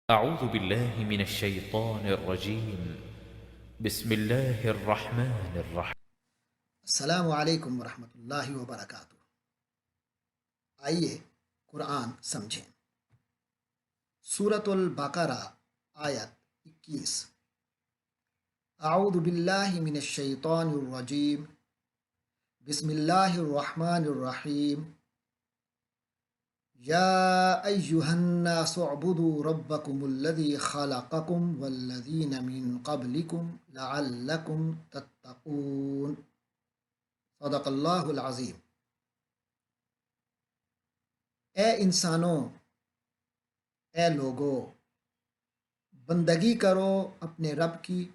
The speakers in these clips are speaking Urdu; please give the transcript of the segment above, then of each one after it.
أعوذ بالله من الشيطان الرجيم. بسم الله الرحمن الرحيم. السلام علیکم ورحمۃ اللہ وبرکاتہ۔ آئیے قرآن سمجھیں۔ سورۃ البقرہ آیت 21۔ اعوذ باللہ من الشیطان الرجیم، بسم اللہ الرحمن الرحیم۔ یا ایہا الناس اعبدوا ربکم الذی خلقکم والذین من قبلکم لعلکم تتقون۔ صدق اللہ العظیم۔ اے انسانوں، اے لوگو، بندگی کرو اپنے رب کی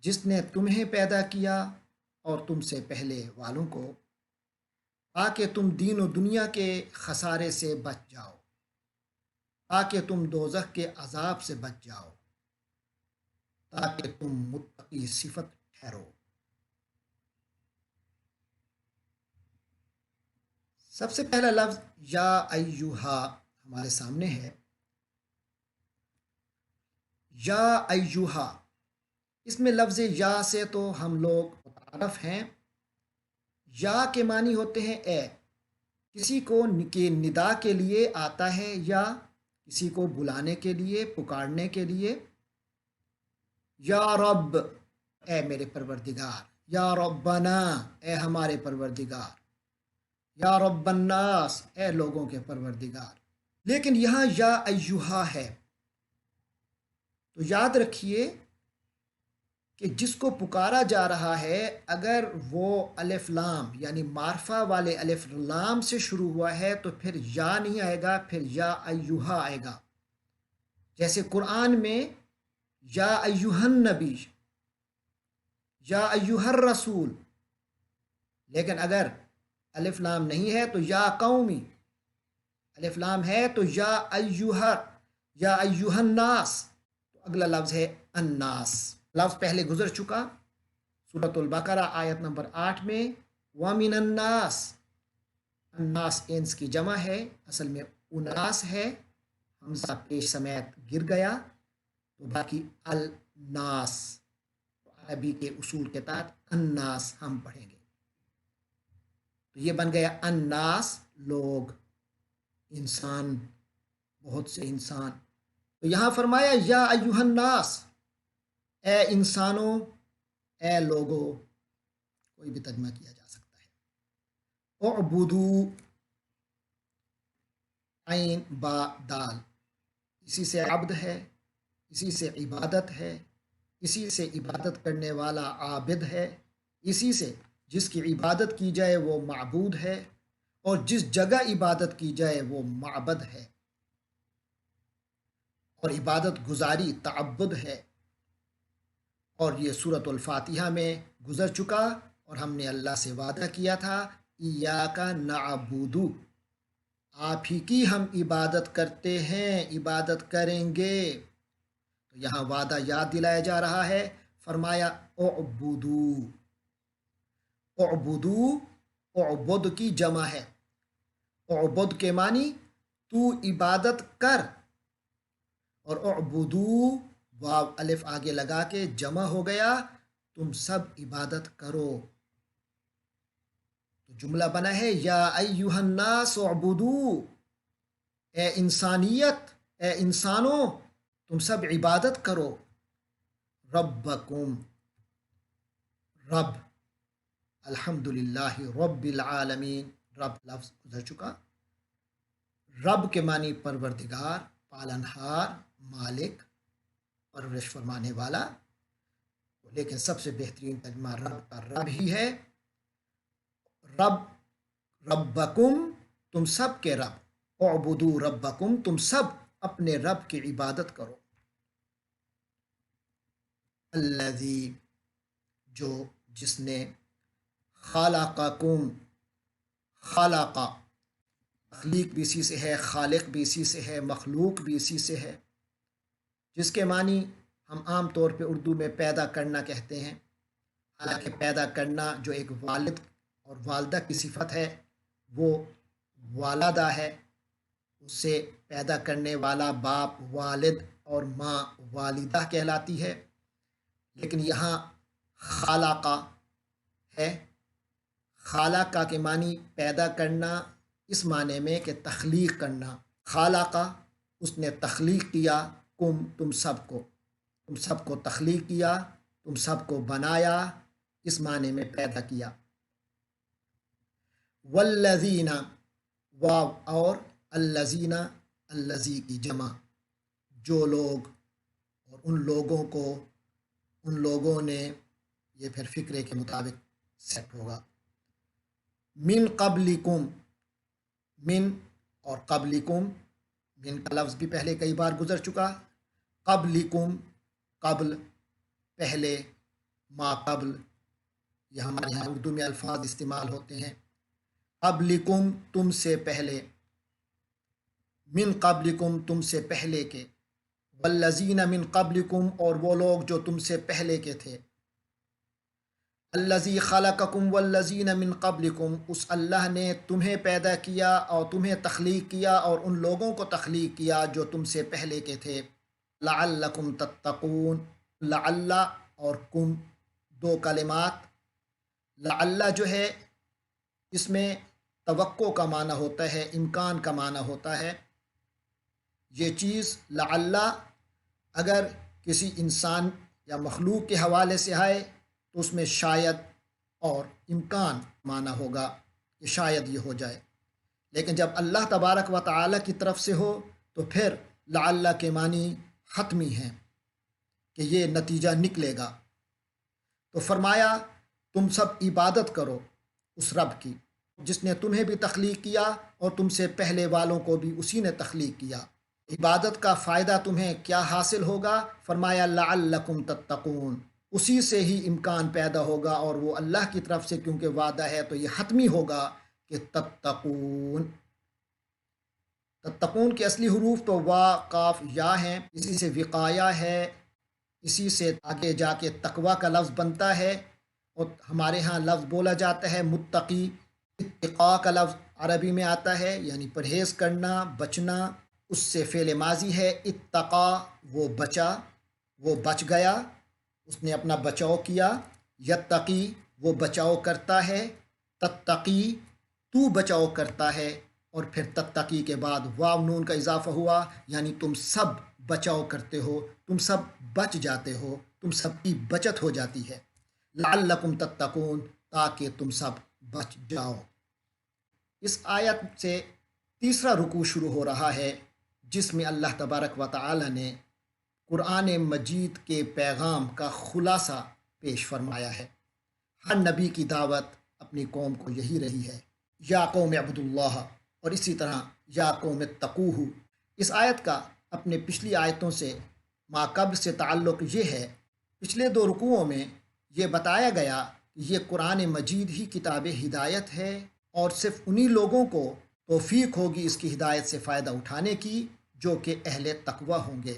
جس نے تمہیں پیدا کیا اور تم سے پہلے والوں کو، تاکہ تم دین و دنیا کے خسارے سے بچ جاؤ، تاکہ تم دوزخ کے عذاب سے بچ جاؤ، تاکہ تم متقی صفت ٹھہرو۔ سب سے پہلا لفظ یا ایہا ہمارے سامنے ہے۔ یا ایہا، اس میں لفظ یا سے تو ہم لوگ متعارف ہیں۔ یا کے معنی ہوتے ہیں اے، کسی کو کے ندا کے لیے آتا ہے یا کسی کو بلانے کے لیے، پکارنے کے لیے۔ یا رب، اے میرے پروردگار۔ یا ربنا، اے ہمارے پروردگار۔ یا رب الناس، اے لوگوں کے پروردگار۔ لیکن یہاں یا ایہا ہے تو یاد رکھیے کہ جس کو پکارا جا رہا ہے اگر وہ الف لام یعنی معرفہ والے الف لام سے شروع ہوا ہے تو پھر یا نہیں آئے گا، پھر یا ایہا آئے گا۔ جیسے قرآن میں یا ایہا النبی، یا ایہا الرسول، لیکن اگر الف لام نہیں ہے تو یا قومی، الف لام ہے تو یا ایہا الناس، تو اگلا لفظ ہے الناس۔ لفظ پہلے گزر چکا سورۃ البقرہ آیت نمبر 8 میں، وَمِنَ النَّاسِ، الناس انس کی جمع ہے، اصل میں اناس ہے، حمزہ پیش سمیت گر گیا تو باقی الناس، عربی کے اصول کے تحت الناس ہم پڑھیں گے، تو یہ بن گیا الناس، لوگ، انسان، بہت سے انسان۔ تو یہاں فرمایا یا ایہا الناس، اے انسانوں، اے لوگو، کوئی بھی ترجمہ کیا جا سکتا ہے۔ اعبدو، عین با دال، اسی سے عبد ہے، اسی سے عبادت ہے، اسی سے عبادت کرنے والا عابد ہے، اسی سے جس کی عبادت کی جائے وہ معبود ہے، اور جس جگہ عبادت کی جائے وہ معبد ہے، اور عبادت گزاری تعبد ہے۔ اور یہ سورۃ الفاتحہ میں گزر چکا، اور ہم نے اللہ سے وعدہ کیا تھا ایاک نعبد، آپ ہی کی ہم عبادت کرتے ہیں، عبادت کریں گے۔ تو یہاں وعدہ یاد دلایا جا رہا ہے، فرمایا اعبدو، اعبدو، اعبد کی جمع ہے، اعبد کے معنی تو عبادت کر، اور اعبدو واو الف آگے لگا کے جمع ہو گیا، تم سب عبادت کرو۔ تو جملہ بنا ہے یا ایہا الناس اعبدو، اے انسانیت، اے انسانوں، تم سب عبادت کرو، ربکم، رب، الحمدللہ رب العالمین، رب لفظ گزر چکا۔ رب کے معنی پروردگار، پالنہار، مالک، پرورش فرمانے والا، لیکن سب سے بہترین ترجمہ رب کا رب ہی ہے۔ رب، ربکم، تم سب کے رب، اعبدو ربکم، تم سب اپنے رب کی عبادت کرو۔ الذی، جو، جس نے، خلقکم، خلق، تخلیق بھی اسی سے ہے، خالق بھی اسی سے ہے، مخلوق بھی اسی سے ہے، جس کے معنی ہم عام طور پہ اردو میں پیدا کرنا کہتے ہیں، حالانکہ پیدا کرنا جو ایک والد اور والدہ کی صفت ہے وہ والدہ ہے، اسے پیدا کرنے والا باپ والد اور ماں والدہ کہلاتی ہے، لیکن یہاں خالقہ ہے۔ خالقہ کے معنی پیدا کرنا، اس معنی میں کہ تخلیق کرنا۔ خالقہ، اس نے تخلیق کیا، تم سب کو تخلیق کیا، تم سب کو بنایا، اس معنی میں پیدا کیا۔ والذین، واو اور الذین، الذی کی جمع، جو لوگ اور ان لوگوں نے، یہ پھر فکرے کے مطابق سیٹ ہوگا۔ من قبلکم، من اور قبلکم، من کا لفظ بھی پہلے کئی بار گزر چکا۔ قبلکم، قبل، پہلے، ما قبل، یہ ہمارے یہاں اردو میں الفاظ استعمال ہوتے ہیں۔ قبلکم، تم سے پہلے، من قبلکم، تم سے پہلے کے، والذین من قبلکم، اور وہ لوگ جو تم سے پہلے کے تھے۔ الذی خلقکم والذین من قبلکم، اس اللہ نے تمہیں پیدا کیا اور تمہیں تخلیق کیا اور ان لوگوں کو تخلیق کیا جو تم سے پہلے کے تھے۔ لعلکم تتقون، لعل اور کم دو کلمات۔ لعل جو ہے اس میں توقع کا معنی ہوتا ہے، امکان کا معنی ہوتا ہے۔ یہ چیز لعل اگر کسی انسان یا مخلوق کے حوالے سے آئے تو اس میں شاید اور امکان معنی ہوگا کہ شاید یہ ہو جائے، لیکن جب اللہ تبارک و تعالی کی طرف سے ہو تو پھر لعل کے معنی حتمی ہیں کہ یہ نتیجہ نکلے گا۔ تو فرمایا تم سب عبادت کرو اس رب کی جس نے تمہیں بھی تخلیق کیا اور تم سے پہلے والوں کو بھی اسی نے تخلیق کیا۔ عبادت کا فائدہ تمہیں کیا حاصل ہوگا؟ فرمایا لعلکم تتقون، اسی سے ہی امکان پیدا ہوگا، اور وہ اللہ کی طرف سے کیونکہ وعدہ ہے تو یہ حتمی ہوگا کہ تتقون۔ تتقون کے اصلی حروف تو وا، قاف، یا ہیں، اسی سے وقایا ہے، اسی سے آگے جا کے تقوی کا لفظ بنتا ہے، اور ہمارے ہاں لفظ بولا جاتا ہے متقی۔ اتقاء کا لفظ عربی میں آتا ہے یعنی پرہیز کرنا، بچنا، اس سے فعل ماضی ہے۔ اتقا، وہ بچا، وہ بچ گیا، اس نے اپنا بچاؤ کیا۔ یتقی، وہ بچاؤ کرتا ہے۔ تتقی، تو بچاؤ کرتا ہے، اور پھر تتقی کے بعد واو نون کا اضافہ ہوا، یعنی تم سب بچاؤ کرتے ہو، تم سب بچ جاتے ہو، تم سب کی بچت ہو جاتی ہے۔ لعلکم تتقون، تاکہ تم سب بچ جاؤ۔ اس آیت سے تیسرا رکوع شروع ہو رہا ہے جس میں اللہ تبارک و تعالی نے قرآن مجید کے پیغام کا خلاصہ پیش فرمایا ہے۔ ہر نبی کی دعوت اپنی قوم کو یہی رہی ہے، یا قوم اعبدوا اللہ، اور اسی طرح یا قوم اتقوہ۔ اس آیت کا اپنے پچھلی آیتوں سے ما قبل سے تعلق یہ ہے، پچھلے دو رکوعوں میں یہ بتایا گیا کہ یہ قرآن مجید ہی کتاب ہدایت ہے، اور صرف انہی لوگوں کو توفیق ہوگی اس کی ہدایت سے فائدہ اٹھانے کی جو کہ اہل تقوی ہوں گے۔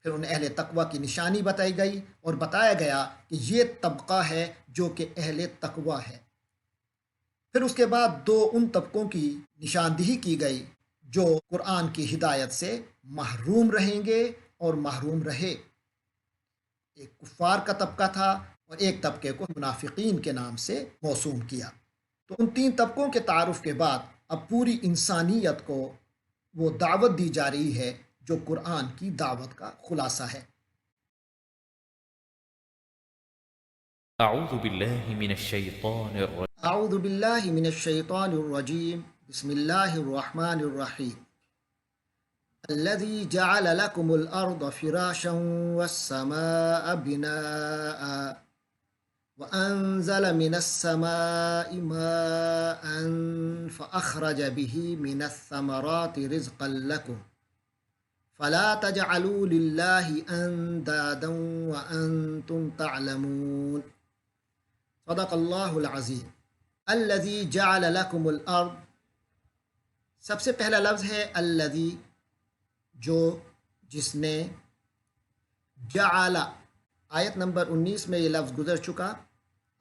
پھر ان اہل تقوی کی نشانی بتائی گئی اور بتایا گیا کہ یہ طبقہ ہے جو کہ اہل تقوی ہے۔ پھر اس کے بعد دو ان طبقوں کی نشاندہی کی گئی جو قرآن کی ہدایت سے محروم رہیں گے اور محروم رہے۔ ایک کفار کا طبقہ تھا اور ایک طبقے کو منافقین کے نام سے موسوم کیا۔ تو ان تین طبقوں کے تعارف کے بعد اب پوری انسانیت کو وہ دعوت دی جا رہی ہے جو قرآن کی دعوت کا خلاصہ ہے۔ أعوذ بالله من الشيطان الرجيم. اعوذ باللہ من الشیطان الرجیم، بسم اللہ الرحمن الرحیم۔ الذي جعل لكم الأرض فراشا والسماء بناء وأنزل من السماء ماء فأخرج به من الثمرات رزقا لكم فلا تجعلوا لله أندادا وأنتم تعلمون۔ صدق اللہ العظیم۔ الذي جعل لكم الأرض، سب سے پہلا لفظ ہے الذي، جو، جس نے، جعل، آیت نمبر 19 میں یہ لفظ گزر چکا،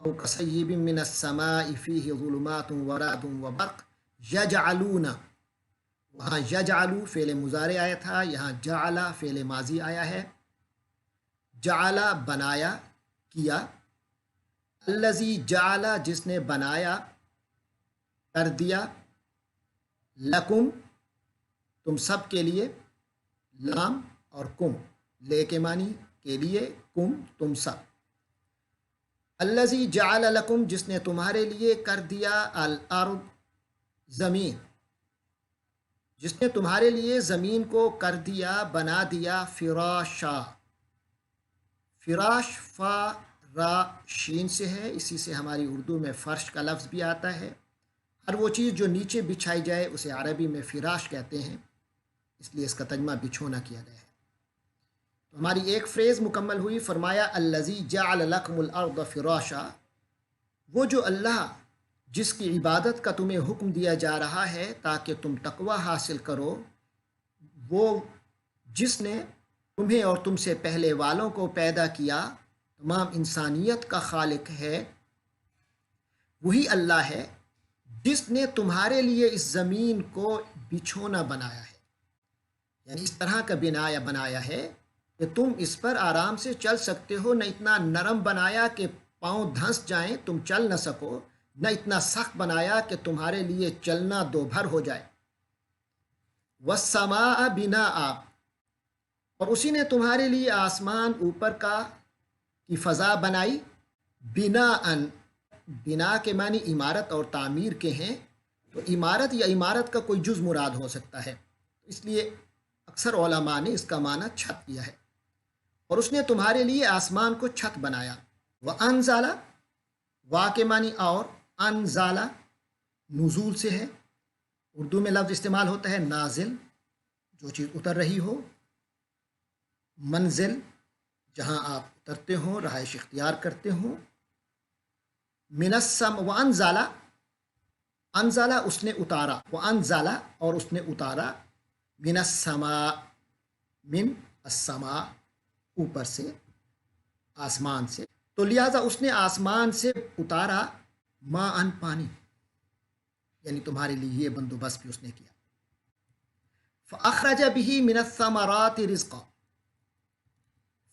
او کصیب من السماء فیہ ظلمات ورعد وبرق یجعلون، وہاں وہاں یجعلو فعل مضارع آیا تھا، یہاں جعل فعل ماضی آیا ہے۔ جعل بنایا، کیا، الذی جعل جس نے بنایا، کر دیا، لکم تم سب کے لیے، لام اور کم لے کے معنی کے لیے، کم تم سب، الذی جعل لکم جس نے تمہارے لیے کر دیا، الارض زمین، جس نے تمہارے لیے زمین کو کر دیا، بنا دیا، فراشا، فراش فا را شین سے ہے، اسی سے ہماری اردو میں فرش کا لفظ بھی آتا ہے۔ ہر وہ چیز جو نیچے بچھائی جائے اسے عربی میں فراش کہتے ہیں، اس لیے اس کا ترجمہ بچھونا کیا گیا ہے۔ تو ہماری ایک فریز مکمل ہوئی، فرمایا الذی جعل لکم الارض فراشا، وہ جو اللہ جس کی عبادت کا تمہیں حکم دیا جا رہا ہے تاکہ تم تقوی حاصل کرو، وہ جس نے تمہیں اور تم سے پہلے والوں کو پیدا کیا، تمام انسانیت کا خالق ہے، وہی اللہ ہے جس نے تمہارے لیے اس زمین کو بچھونا بنایا ہے، یعنی اس طرح کا بنایا ہے کہ تم اس پر آرام سے چل سکتے ہو، نہ اتنا نرم بنایا کہ پاؤں دھنس جائیں تم چل نہ سکو، نہ اتنا سخت بنایا کہ تمہارے لیے چلنا دوبھر ہو جائے۔ والسماء بناء، اور اسی نے تمہارے لیے آسمان اوپر کی فضا بنائی، بناء، بنا کے معنی عمارت اور تعمیر کے ہیں، تو عمارت یا عمارت کا کوئی جز مراد ہو سکتا ہے، اس لیے اکثر علماء نے اس کا معنی چھت کیا ہے۔ اور اس نے تمہارے لیے آسمان کو چھت بنایا۔ وَأَنزَلَ، وا کے معنی اور، انزالہ نزول سے ہے، اردو میں لفظ استعمال ہوتا ہے نازل، جو چیز اتر رہی ہو، منزل جہاں آپ اترتے ہوں، رہائش اختیار کرتے ہوں، من السماء، وانزل، انزل اس نے اتارا، وانزل اور اس نے اتارا، من السماء، من السماء اوپر سے، آسمان سے، تو لہذا اس نے آسمان سے اتارا، ماء پانی، یعنی تمہارے لیے یہ بندوبست بھی اس نے کیا۔ فأخرج به من الثمرات رزقا،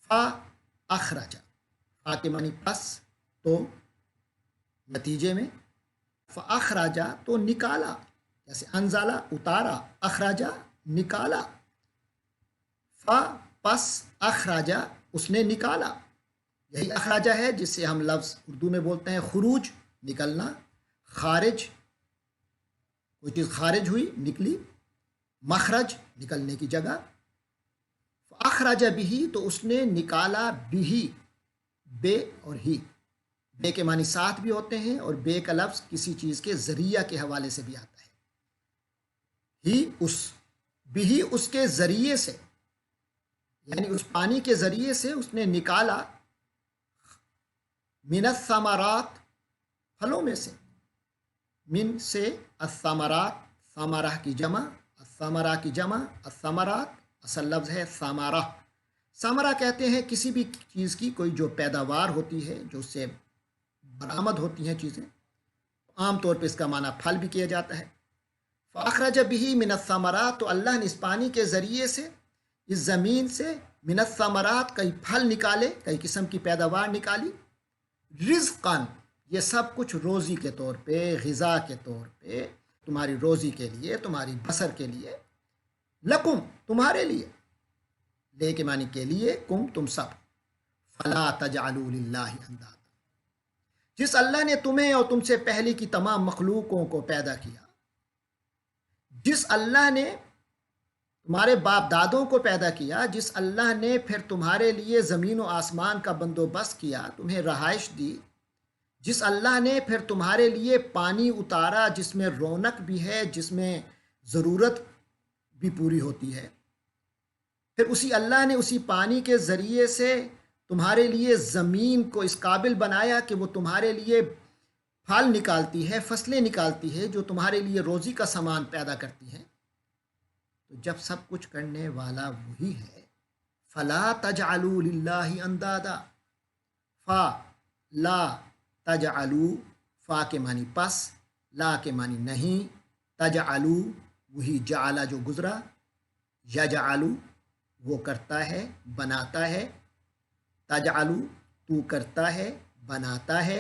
فأخرج، فا کے معنی پس، تو نتیجے میں، فأخرج تو نکالا، جیسے انزالا اتارا، اخراجا نکالا، پس اخراجا اس نے نکالا، یہی اخراجا ہے جس سے ہم لفظ اردو میں بولتے ہیں خروج، نکلنا، خارج کوئی چیز خارج ہوئی، نکلی، مخرج نکلنے کی جگہ، اخراج بھی تو اس نے نکالا، بھی بے اور ہی، بے کے معنی ساتھ بھی ہوتے ہیں، اور بے کا لفظ کسی چیز کے ذریعہ کے حوالے سے بھی آتا ہے، ہی اس، بھی اس کے ذریعے سے، یعنی اس پانی کے ذریعے سے اس نے نکالا، من الثمرات پھلوں میں سے، من سے الثمرات، ثمرہ کی جمع، الثمرہ کی جمع، الثمرات اصل لفظ ہے ثمرہ، ثمرہ کہتے ہیں کسی بھی چیز کی کوئی جو پیداوار ہوتی ہے، جو اس سے برآمد ہوتی ہیں چیزیں، عام طور پہ اس کا معنی پھل بھی کیا جاتا ہے۔ فأخرج به من الثمرات، تو اللہ نے اس پانی کے ذریعے سے، اس زمین سے، من الثمرات کئی پھل نکالے، کئی قسم کی پیداوار نکالی، رزقاً یہ سب کچھ روزی کے طور پہ، غذا کے طور پہ، تمہاری روزی کے لیے، تمہاری بسر کے لیے، لکم تمہارے لیے، لے کے معنی کے لیے، کم تم سب، فلا تجعلوا للہ اندادا، جس اللہ نے تمہیں اور تم سے پہلے کی تمام مخلوقوں کو پیدا کیا، جس اللہ نے تمہارے باپ دادوں کو پیدا کیا، جس اللہ نے پھر تمہارے لیے زمین و آسمان کا بندوبست کیا، تمہیں رہائش دی، جس اللہ نے پھر تمہارے لیے پانی اتارا جس میں رونق بھی ہے، جس میں ضرورت بھی پوری ہوتی ہے، پھر اسی اللہ نے اسی پانی کے ذریعے سے تمہارے لیے زمین کو اس قابل بنایا کہ وہ تمہارے لیے پھل نکالتی ہے، فصلیں نکالتی ہے، جو تمہارے لیے روزی کا سامان پیدا کرتی ہیں، تو جب سب کچھ کرنے والا وہی ہے، فلا تجعلوا للہ اندادا، فا لا تجعلوا، فا کے معنی پس، لا کے معنی نہیں، تجعلوا وہی جعل جو گزرا، یجعل وہ کرتا ہے بناتا ہے، تجعل تو کرتا ہے بناتا ہے،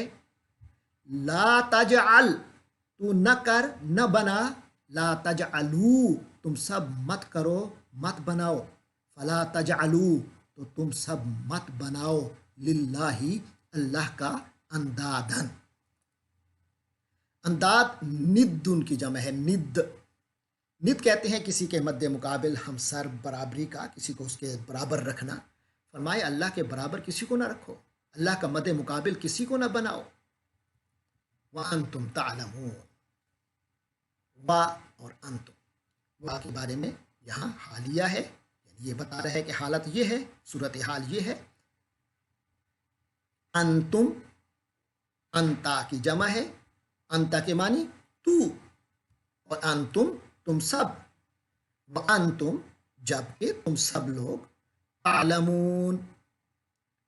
لا تجعل تو نہ کر نہ بنا، لا تجعلو تم سب مت کرو مت بناؤ، فلا تجعلو تو تم سب مت بناؤ، للہ اللہ کا اندادن۔ انداد ند ان کی جمع ہے، ند۔ ند کہتے ہیں کسی کے مد مقابل ہم سر برابری کا، کسی کو اس کے برابر رکھنا۔ فرمائے اللہ کے برابر کسی کو نہ رکھو، اللہ کا مد مقابل کسی کو نہ بناؤ۔ وَأَنْتُمْ تَعْلَمُونَ، وا اور انتم، وا کے بارے میں یہاں حالیہ ہے، یعنی یہ بتا رہا ہے کہ حالت یہ ہے، صورتحال یہ ہے۔ انتم، انتا کی جمع ہے، انتا کے معنی تو، اور انتم تم سب، وانتم جبکہ تم سب لوگ، تعلمون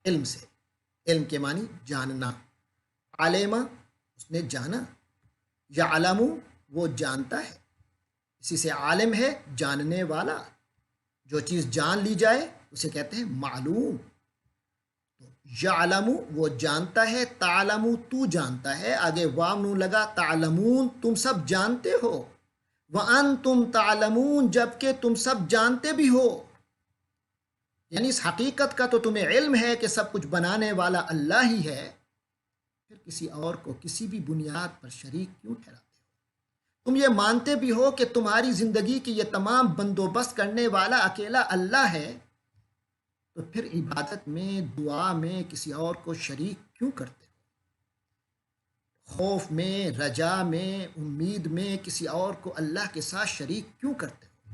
علم سے، علم کے معنی جاننا، علم اس نے جانا، یعلم وہ جانتا ہے، اسی سے عالم ہے جاننے والا، جو چیز جان لی جائے اسے کہتے ہیں معلوم۔ یعلم وہ جانتا ہے، تعلم تو جانتا ہے، آگے واو نون لگا، تعلمون تم سب جانتے ہو، وانتم تعلمون جبکہ تم سب جانتے بھی ہو، یعنی اس حقیقت کا تو تمہیں علم ہے کہ سب کچھ بنانے والا اللہ ہی ہے، پھر کسی اور کو کسی بھی بنیاد پر شریک کیوں ٹھہراتے ہو؟ تم یہ مانتے بھی ہو کہ تمہاری زندگی کی یہ تمام بندوبست کرنے والا اکیلا اللہ ہے، تو پھر عبادت میں، دعا میں کسی اور کو شریک کیوں کرتے ہو؟ خوف میں، رجا میں، امید میں کسی اور کو اللہ کے ساتھ شریک کیوں کرتے ہو؟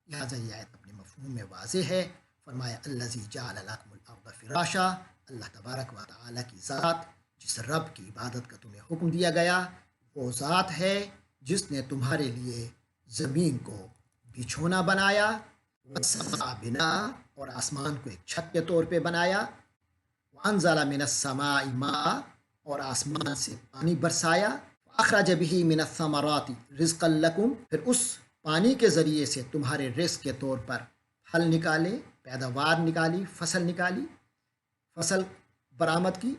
لہٰذا یہ آیت اپنے مفہوم میں واضح ہے۔ فرمایا الذی جعل لکم الارض فراشا، اللہ تبارک و تعالیٰ کی ذات، جس رب کی عبادت کا تمہیں حکم دیا گیا، وہ ذات ہے جس نے تمہارے لیے زمین کو بچھونا بنایا، والسماء بنا اور آسمان کو ایک چھت کے طور پہ بنایا، وانزل من السماء ماء اور آسمان سے پانی برسایا، اخرج به من الثمرات رزقا لکم پھر اس پانی کے ذریعے سے تمہارے رزق کے طور پر پھل نکالے، پیداوار نکالی، فصل نکالی، فصل برآمد کی۔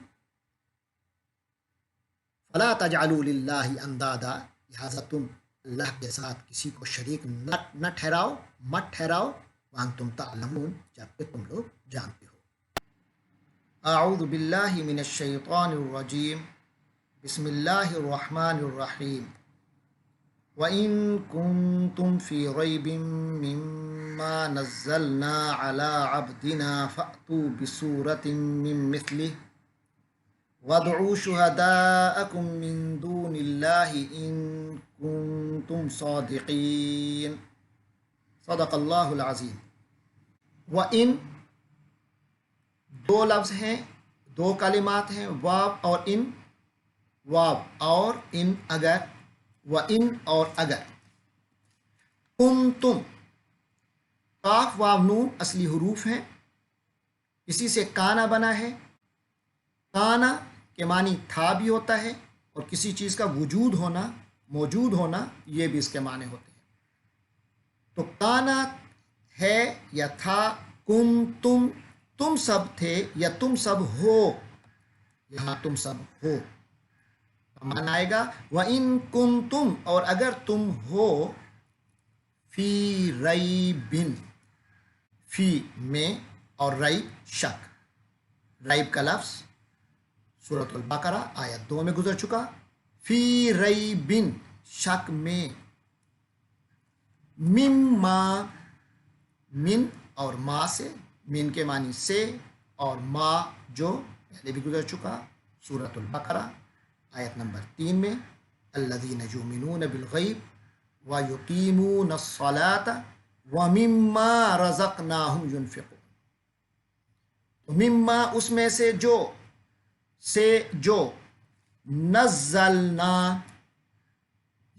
فلا تجعلوا للہ اندادا، لہٰذا تم اللہ کے ساتھ کسی کو شریک نہ ٹھہراؤ، مت ٹھہراؤ، وانتم تعلمون جبکہ تم لوگ جانتے ہو۔ اعوذ باللہ من الشیطان الرجیم، بسم اللہ الرحمن الرحیم۔ وَإِن كُنتُمْ فِي رَيْبٍ مِّمَّا نَزَّلْنَا عَلَىٰ عَبْدِنَا فَأْتُوا بِسُورَةٍ مِّن مِّثْلِهِ وَادْعُوا شُهَدَاءَكُم مِّن دُونِ اللَّهِ إِن كُنتُمْ صَادِقِينَ۔ صدق اللہ العظیم۔ وَإِن دو لفظ ہیں، دو کلمات ہیں، واو اور ان، واو اور ان اگر، وَإِن اور اگر، کنتم، قاف واو نون اصلی حروف ہیں، اسی سے کانا بنا ہے۔ کانا کے معنی تھا بھی ہوتا ہے، اور کسی چیز کا وجود ہونا، موجود ہونا، یہ بھی اس کے معنی ہوتے ہیں۔ تو کانا ہے یا تھا، کنتم تم سب تھے یا تم سب ہو، یہاں تم سب ہو معنی آئے گا وَإِن كُنتُم اور اگر تم ہو، فی ریبن، فی میں اور ریب شک، ریب کا لفظ سورۃ البقرہ آیت 2 میں گزر چکا، فی ریبن شک میں، مما من اور ما سے، من کے معنی سے، اور ما جو پہلے بھی گزر چکا سورۃ البقرہ آیت نمبر 3 میں، الذین یؤمنون بالغیب ویقیمون الصلاة ومما رزقناہم ینفقون۔ تو مما اس میں سے جو نزلنا،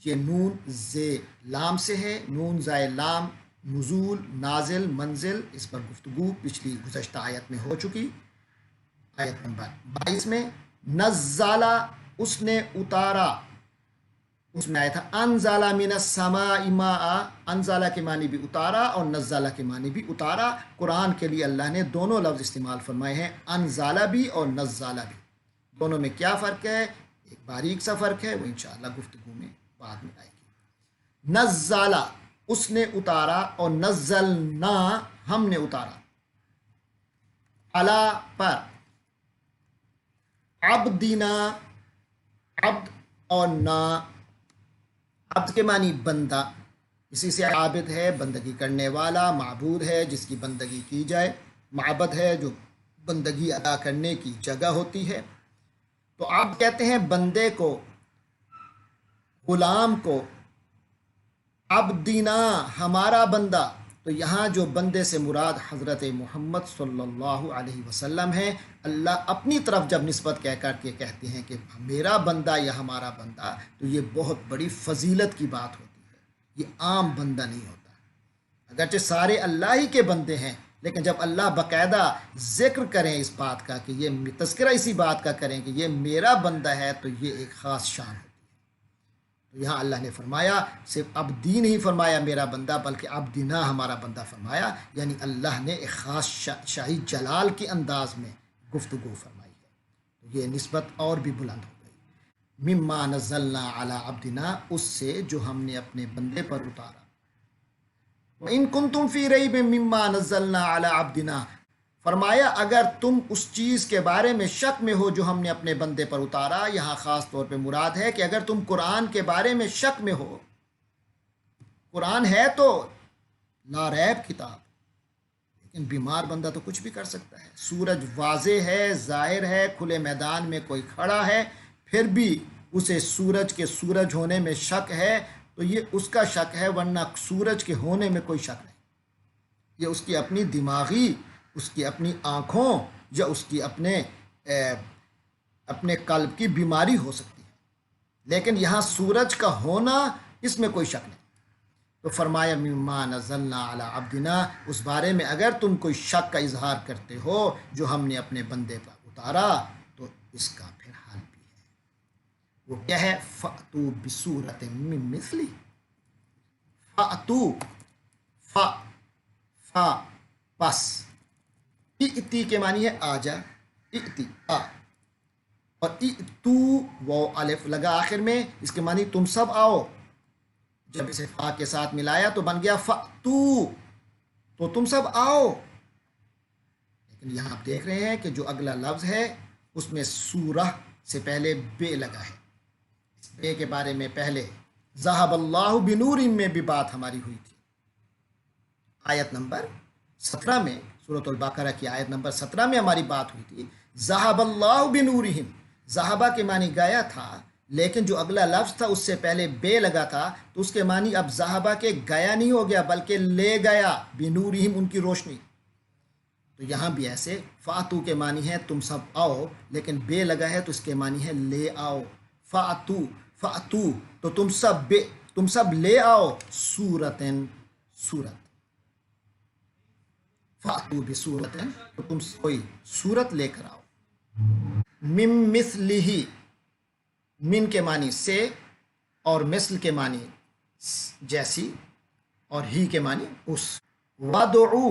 یہ نون زے لام سے ہے، نون زائے لام نزول، نازل، منزل، اس پر گفتگو پچھلی گزشتہ آیت میں ہو چکی، آیت نمبر 22 میں۔ نزلہ اس نے اتارا، اس میں آیا تھا انزل من السماء ماء، انزلہ کے معنی بھی اتارا اور نزلہ کے معنی بھی اتارا۔ قرآن کے لیے اللہ نے دونوں لفظ استعمال فرمائے ہیں، انزلہ بھی اور نزلہ بھی۔ دونوں میں کیا فرق ہے؟ ایک باریک سا فرق ہے، وہ انشاءاللہ گفتگو میں بعد میں آئے گی۔ نزلہ اس نے اتارا، اور نزلنا ہم نے اتارا، علی پر، عبدنا عبد اور نا، عبد کے معنی بندہ، اسی سے عابد ہے بندگی کرنے والا، معبود ہے جس کی بندگی کی جائے، معبد ہے جو بندگی ادا کرنے کی جگہ ہوتی ہے۔ تو آپ کہتے ہیں بندے کو، غلام کو، عبدنا ہمارا بندہ۔ تو یہاں جو بندے سے مراد حضرت محمد صلی اللہ علیہ وسلم ہے، اللہ اپنی طرف جب نسبت کہہ کر کے کہتے ہیں کہ میرا بندہ یا ہمارا بندہ، تو یہ بہت بڑی فضیلت کی بات ہوتی ہے، یہ عام بندہ نہیں ہوتا۔ اگرچہ سارے اللہ ہی کے بندے ہیں، لیکن جب اللہ باقاعدہ ذکر کریں اس بات کا، کہ یہ تذکرہ اسی بات کا کریں کہ یہ میرا بندہ ہے، تو یہ ایک خاص شان ہے۔ تو یہاں اللہ نے فرمایا، صرف عبدی نہیں فرمایا میرا بندہ، بلکہ عبدنا ہمارا بندہ فرمایا، یعنی اللہ نے ایک خاص شاہی جلال کے انداز میں گفتگو فرمائی ہے۔ تو یہ نسبت اور بھی بلند ہو گئی، مما نزلنا علی عبدنا، اس سے جو ہم نے اپنے بندے پر اتارا۔ وَإِن كُنتُمْ فِي رَيْبٍ مِّمَّا نَزَّلْنَا عَلَىٰ عَبْدِنَا، فرمایا اگر تم اس چیز کے بارے میں شک میں ہو جو ہم نے اپنے بندے پر اتارا، یہاں خاص طور پہ مراد ہے کہ اگر تم قرآن کے بارے میں شک میں ہو، قرآن ہے تو لا ریب کتاب، لیکن بیمار بندہ تو کچھ بھی کر سکتا ہے۔ سورج واضح ہے، ظاہر ہے، کھلے میدان میں کوئی کھڑا ہے، پھر بھی اسے سورج کے سورج ہونے میں شک ہے، تو یہ اس کا شک ہے، ورنہ سورج کے ہونے میں کوئی شک نہیں۔ یہ اس کی اپنی دماغی، اس کی اپنی آنکھوں، یا اس کی اپنے قلب کی بیماری ہو سکتی ہے، لیکن یہاں سورج کا ہونا اس میں کوئی شک نہیں۔ تو فرمایا مما نزلنا علی عبدنا، اس بارے میں اگر تم کوئی شک کا اظہار کرتے ہو جو ہم نے اپنے بندے پر اتارا، تو اس کا پھر حل بھی ہے۔ وہ کیا ہے؟ فَأْتُوا بِسُورَةٍ مِّن مِّثْلِهِ، فَأْتُوا، فا پس، اِتی کے معنی ہے آجا، اِتی آ، اور اِتو وہ الف لگا آخر میں، اس کے معنی تم سب آؤ۔ جب اسے فا کے ساتھ ملایا تو بن گیا فَأْتُو، تو تم سب آؤ۔ لیکن یہاں آپ دیکھ رہے ہیں کہ جو اگلا لفظ ہے اس میں سورہ سے پہلے بے لگا ہے۔ اس بے کے بارے میں پہلے ذہب اللہ بنورہم میں بھی بات ہماری ہوئی تھی، آیت نمبر 17 میں، سورۃ البقرہ کی آیت نمبر 17 میں ہماری بات ہوئی تھی۔ ذہب اللہ بنورہم، ذہبہ کے معنی گیا تھا، لیکن جو اگلا لفظ تھا اس سے پہلے بے لگا تھا، تو اس کے معنی اب ذہبہ کے گیا نہیں ہو گیا بلکہ لے گیا، بنورہم ان کی روشنی۔ تو یہاں بھی ایسے فاتو کے معنی ہے تم سب آؤ، لیکن بے لگا ہے تو اس کے معنی ہے لے آؤ۔ فاتو، فاتو تو تم سب لے آؤ، سورتن، سورت، فاتو بسورتن تو تم کوئی سورت لے کر آؤ، من مثلہ، من کے معنی سے، اور مثل کے معنی جیسی، اور ہی کے معنی اس، وَدُعُو،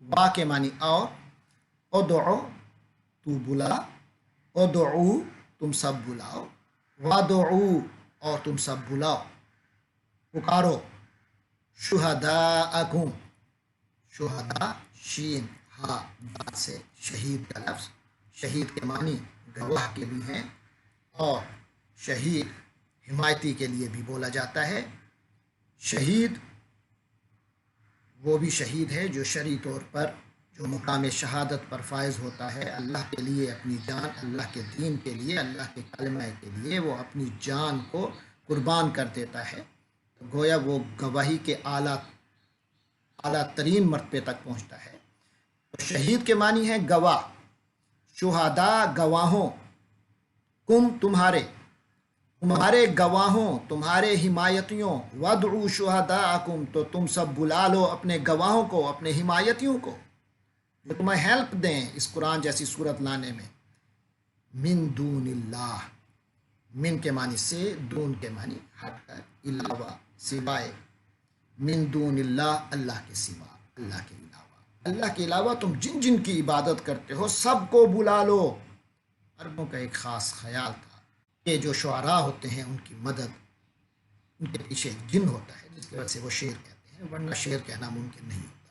وا کے معنی اور، ادعو تو بلا، ادعو تم سب بلاؤ، وَدُعُو اور تم سب بلاؤ، پکارو، شہداءکم، شہداء شین ہا بات سے شہید کا لفظ، شہید کے معنی گواہ کے بھی ہیں، اور شہید حمایتی کے لیے بھی بولا جاتا ہے۔ شہید وہ بھی شہید ہے جو شرعی طور پر جو مقام شہادت پر فائز ہوتا ہے، اللہ کے لیے اپنی جان، اللہ کے دین کے لیے، اللہ کے کلمہ کے لیے وہ اپنی جان کو قربان کر دیتا ہے، گویا وہ گواہی کے اعلیٰ ترین مرتبے تک پہنچتا ہے۔ تو شہید کے معنی ہے گواہ، شہداء گواہوں، کم تمہارے گواہوں، تمہارے حمایتیوں، وَدْعُوا شُهَدَاءَكُمْ تو تم سب بلا لو اپنے گواہوں کو، اپنے حمایتیوں کو، جو تمہیں ہیلپ دیں اس قرآن جیسی صورت لانے میں، من دون اللہ، من کے معنی سے، دون کے معنی ہٹ کر، علاوہ سوائے، من دون اللہ اللہ کے سوا، اللہ کے علاوہ، اللہ کے علاوہ تم جن جن کی عبادت کرتے ہو سب کو بلا لو۔ عربوں کا ایک خاص خیال تھا کہ جو شعراء ہوتے ہیں ان کی مدد، ان کے پیچھے ایک جن ہوتا ہے جس کی وجہ سے وہ شعر کہتے ہیں، ورنہ شعر کہنا ممکن نہیں ہوتا۔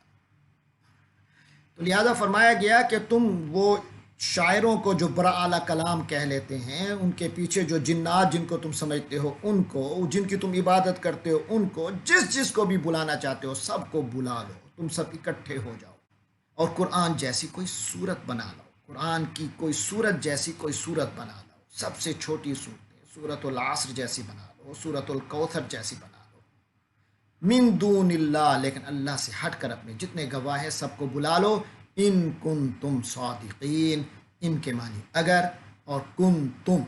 تو لہذا فرمایا گیا کہ تم وہ شاعروں کو جو برا اعلیٰ کلام کہہ لیتے ہیں، ان کے پیچھے جو جنات جن کو تم سمجھتے ہو ان کو، جن کی تم عبادت کرتے ہو ان کو، جس جس کو بھی بلانا چاہتے ہو سب کو بلا لو، تم سب اکٹھے ہو جاؤ اور قرآن جیسی کوئی صورت بنا لو، قرآن کی کوئی صورت جیسی کوئی صورت بنا لو، سب سے چھوٹی صورتیں، سورۃ العصر جیسی بنا لو، سورۃ الکوثر جیسی بنا لو، من دون اللہ، لیکن اللہ سے ہٹ کر اپنے جتنے گواہ ہیں سب کو بلا لو، ان کن تم صادقین، ان کے معنی اگر، اور کن تم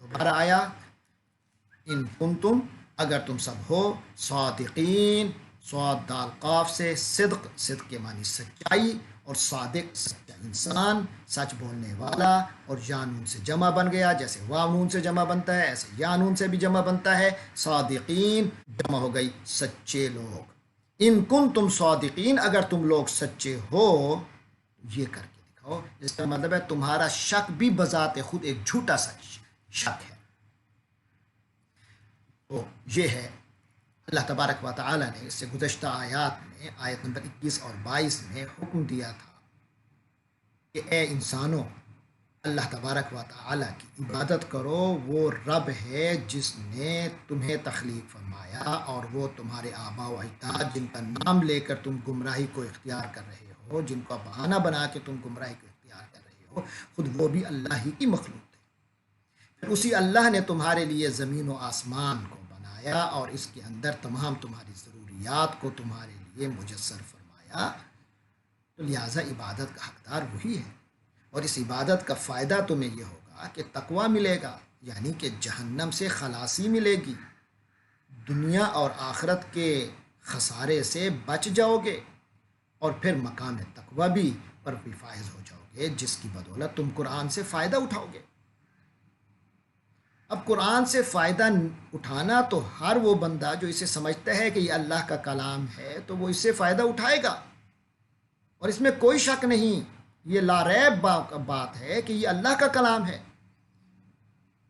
دوبارہ آیا، ان کن تم اگر تم سب ہو، صادقین، صاد دال قاف سے، صدق، صدق کے معنی سچائی، اور صادق سچا انسان، سچ بولنے والا، اور یا نون سے جمع بن گیا، جیسے واو نون سے جمع بنتا ہے ایسے یا نون سے بھی جمع بنتا ہے، صادقین جمع ہو گئی سچے لوگ، ان کن تم صادقین اگر تم لوگ سچے ہو، یہ کر کے دکھاؤ، اس کا مطلب ہے تمہارا شک بھی بذات خود ایک جھوٹا سا شک ہے۔ تو یہ ہے اللہ تبارک و تعالی نے اس سے گزشتہ آیات میں آیت نمبر 21 اور 22 میں حکم دیا تھا کہ اے انسانوں، اللہ تبارک و تعالی کی عبادت کرو، وہ رب ہے جس نے تمہیں تخلیق فرمایا، اور وہ تمہارے آباء و اجداد جن کا نام لے کر تم گمراہی کو اختیار کر رہے ہو، جن کا بہانہ بنا کے تم گمراہی کو اختیار کر رہے ہو، خود وہ بھی اللہ ہی کی مخلوق تھے۔ پھر اسی اللہ نے تمہارے لیے زمین و آسمان کو بنایا اور اس کے اندر تمام تمہاری ضروریات کو تمہارے لیے مجسر فرمایا، تو لہٰذا عبادت کا حقدار وہی ہے، اور اس عبادت کا فائدہ تمہیں یہ ہوگا کہ تقویٰ ملے گا، یعنی کہ جہنم سے خلاصی ملے گی، دنیا اور آخرت کے خسارے سے بچ جاؤ گے، اور پھر مقام تقویٰ بھی پر بھی فائز ہو جاؤ گے، جس کی بدولت تم قرآن سے فائدہ اٹھاؤ گے۔ اب قرآن سے فائدہ اٹھانا تو ہر وہ بندہ جو اسے سمجھتا ہے کہ یہ اللہ کا کلام ہے تو وہ اس سے فائدہ اٹھائے گا، اور اس میں کوئی شک نہیں، یہ لاریب بات ہے کہ یہ اللہ کا کلام ہے۔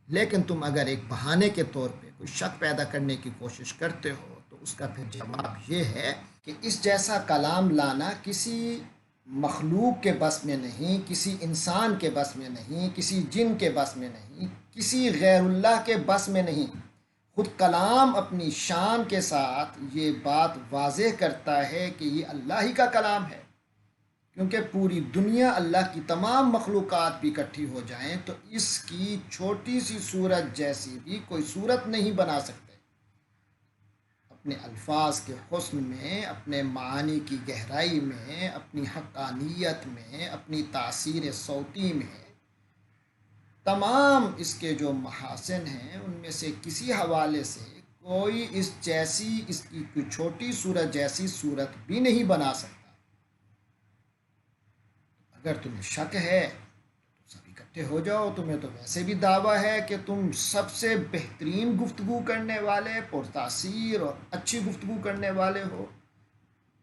لیکن تم اگر ایک بہانے کے طور پہ کوئی شک پیدا کرنے کی کوشش کرتے ہو تو اس کا پھر جواب یہ ہے کہ اس جیسا کلام لانا کسی مخلوق کے بس میں نہیں، کسی انسان کے بس میں نہیں، کسی جن کے بس میں نہیں، کسی غیر اللہ کے بس میں نہیں۔ خود کلام اپنی شان کے ساتھ یہ بات واضح کرتا ہے کہ یہ اللہ ہی کا کلام ہے، کیونکہ پوری دنیا اللہ کی تمام مخلوقات بھی اکٹھی ہو جائیں تو اس کی چھوٹی سی صورت جیسی بھی کوئی صورت نہیں بنا سکتے، اپنے الفاظ کے حسن میں، اپنے معانی کی گہرائی میں، اپنی حقانیت میں، اپنی تاثیر صوتی میں، تمام اس کے جو محاسن ہیں ان میں سے کسی حوالے سے کوئی اس جیسی، اس کی کوئی چھوٹی صورت جیسی صورت بھی نہیں بنا سکتا۔ اگر تمہیں شک ہے تو سب اکٹھے ہو جاؤ، تمہیں تو ویسے بھی دعویٰ ہے کہ تم سب سے بہترین گفتگو کرنے والے، پرتاثیر اور اچھی گفتگو کرنے والے ہو،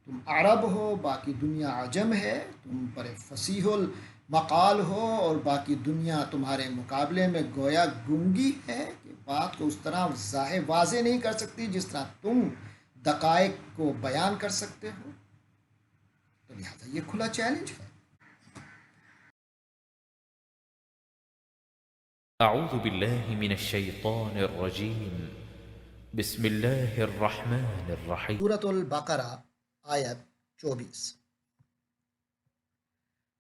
تم عرب ہو باقی دنیا عجم ہے، تم پر فصیح المقال ہو اور باقی دنیا تمہارے مقابلے میں گویا گونگی ہے کہ بات کو اس طرح واضح نہیں کر سکتی جس طرح تم دقائق کو بیان کر سکتے ہو، تو لہٰذا یہ کھلا چیلنج ہے۔ أعوذ بالله من الشيطان الرجيم بسم الله الرحمن الرحيم سورۃ البقرہ آیت 24۔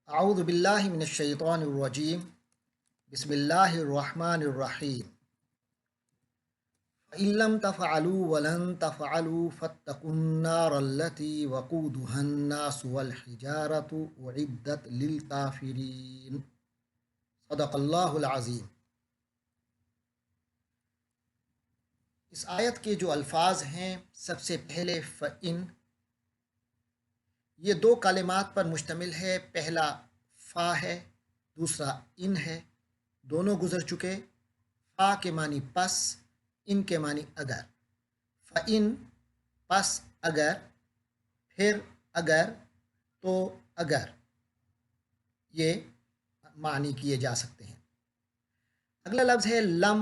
اعوذ باللہ من الشیطان الرجیم، بسم اللہ الرحمن الرحیم۔ فَإِن لَّمْ تَفْعَلُوا وَلَن تَفْعَلُوا فَاتَّقُوا النَّارَ الَّتِي وَقُودُهَا النَّاسُ وَالْحِجَارَةُ أُعِدَّتْ لِلْكَافِرِينَ۔ صدق اللہ العظیم۔ اس آیت کے جو الفاظ ہیں، سب سے پہلے فَإِن، یہ دو کلمات پر مشتمل ہے، پہلا فا ہے، دوسرا ان ہے، دونوں گزر چکے۔ فا کے معنی پس، ان کے معنی اگر، فَإِن پس اگر، پھر اگر، تو اگر، یہ معنی کیے جا سکتے ہیں۔ اگلا لفظ ہے لم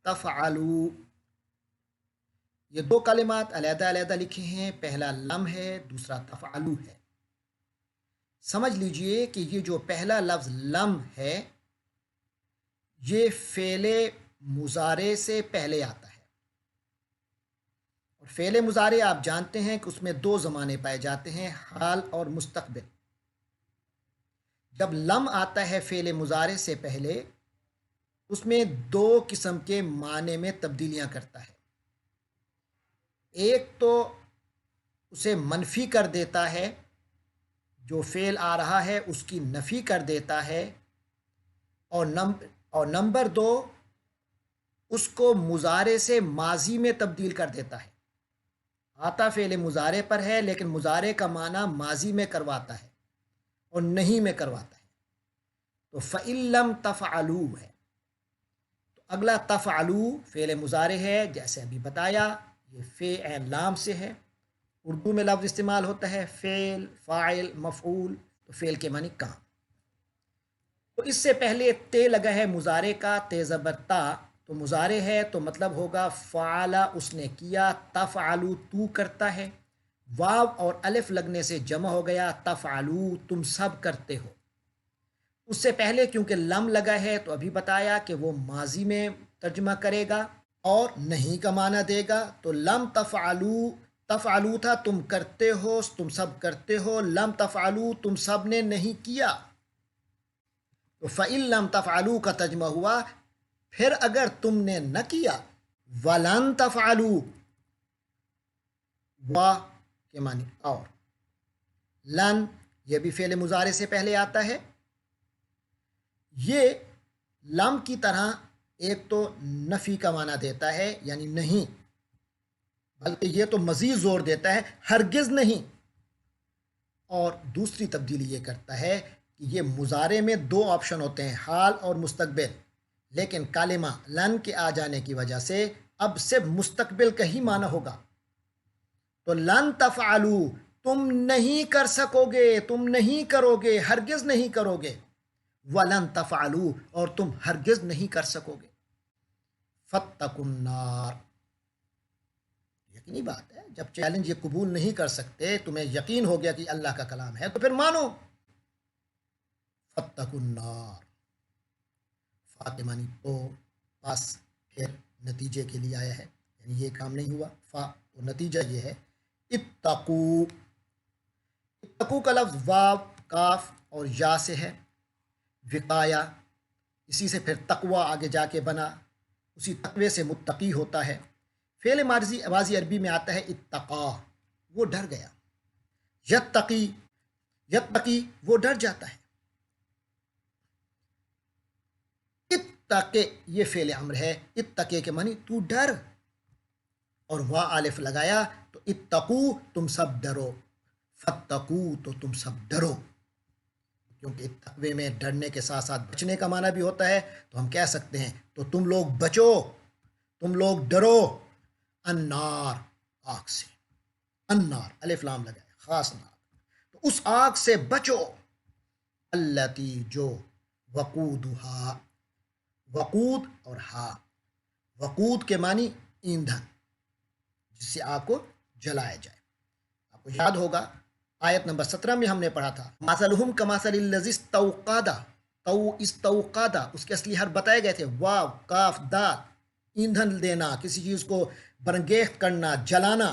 تفعلوا۔ یہ دو کلمات علیحدہ علیحدہ لکھے ہیں، پہلا لم ہے، دوسرا تفعلوا ہے۔ سمجھ لیجئے کہ یہ جو پہلا لفظ لم ہے یہ فعل مضارع سے پہلے آتا ہے، اور فعل مضارع آپ جانتے ہیں کہ اس میں دو زمانے پائے جاتے ہیں، حال اور مستقبل۔ جب لم آتا ہے فعل مضارع سے پہلے، اس میں دو قسم کے معنی میں تبدیلیاں کرتا ہے۔ ایک تو اسے منفی کر دیتا ہے، جو فعل آ رہا ہے اس کی نفی کر دیتا ہے، اور نمبر دو اس کو مضارع سے ماضی میں تبدیل کر دیتا ہے۔ آتا فعل مضارع پر ہے لیکن مضارع کا معنی ماضی میں کرواتا ہے اور نہیں میں کرواتا ہے، تو فَإِن لَمْ تَفْعَلُوا ہے۔ تو اگلا تفعلوا فعل مضارع ہے، جیسے ابھی بتایا یہ فعل لام سے ہے۔ اردو میں لفظ استعمال ہوتا ہے فعل، فاعل، مفعول، تو فعل کے معنی کام۔ تو اس سے پہلے تے لگا ہے مضارع کا، تے زبر تا، تو مضارع ہے تو مطلب ہوگا فعل اس نے کیا، تفعلوا تو کرتا ہے، واو اور الف لگنے سے جمع ہو گیا تفعلوا تم سب کرتے ہو۔ اس سے پہلے کیونکہ لم لگا ہے تو ابھی بتایا کہ وہ ماضی میں ترجمہ کرے گا اور نہیں کا معنی دے گا، تو لم تفعلوا، تفعلوا تھا تم کرتے ہو، تم سب کرتے ہو، لم تفعلوا تم سب نے نہیں کیا، تو فَإِن لَمْ تَفْعَلُوا کا ترجمہ ہوا پھر اگر تم نے نہ کیا، وَلَن تَفْعَلُوا، وا کے معنی اور، لن یہ بھی فعل مضارع سے پہلے آتا ہے۔ یہ لم کی طرح ایک تو نفی کا معنی دیتا ہے یعنی نہیں، بلکہ یہ تو مزید زور دیتا ہے ہرگز نہیں، اور دوسری تبدیلی یہ کرتا ہے کہ یہ مضارع میں دو آپشن ہوتے ہیں، حال اور مستقبل، لیکن کلمہ لن کے آ جانے کی وجہ سے اب صرف مستقبل کا ہی معنی ہوگا، تو لن تفعلوا تم نہیں کر سکو گے، تم نہیں کرو گے، ہرگز نہیں کرو گے، وَلَن تَفْعَلُوا اور تم ہرگز نہیں کر سکو گے۔ فَاتَّقُوا النَّارَ، یقینی بات ہے جب چیلنج یہ قبول نہیں کر سکتے، تمہیں یقین ہو گیا کہ اللہ کا کلام ہے تو پھر مانو۔ فَاتَّقُوا النَّارَ، فا کے معنی تو، پس، پھر نتیجے کے لیے آیا ہے، یعنی یہ کام نہیں ہوا، فا تو نتیجہ یہ ہے، اتقوا، اتقوا کا لفظ واو، کاف اور یا سے ہے، وقایا، اسی سے پھر تقوی آگے جا کے بنا، اسی تقوی سے متقی ہوتا ہے۔ فعل ماضی عربی میں آتا ہے اتقا، وہ ڈر گیا، یتقی، یتقی وہ ڈر جاتا ہے، اتقے یہ فعل امر ہے، اتقے کے معنی تو ڈر، اور وا الف لگایا تو اتقو تم سب ڈرو، فتقو تو تم سب ڈرو، کیونکہ تقوی میں ڈرنے کے ساتھ ساتھ بچنے کا معنی بھی ہوتا ہے، تو ہم کہہ سکتے ہیں تو تم لوگ بچو، تم لوگ ڈرو، النار آگ سے، النار الف لام لگائے خاص نار، تو اس آگ سے بچو، التی جو، وقودھا، وقود اور ہا، وقود کے معنی ایندھن، جس سے آگ کو جلایا جائے۔ آپ کو یاد ہوگا آیت نمبر 17 میں ہم نے پڑھا تھا مثلہم کمثل الذی استوقد، تو استوقد اس کے اصلی حرف بتائے گئے تھے، واو کاف دال، ایندھن دینا، کسی چیز کو برانگیخت کرنا، جلانا،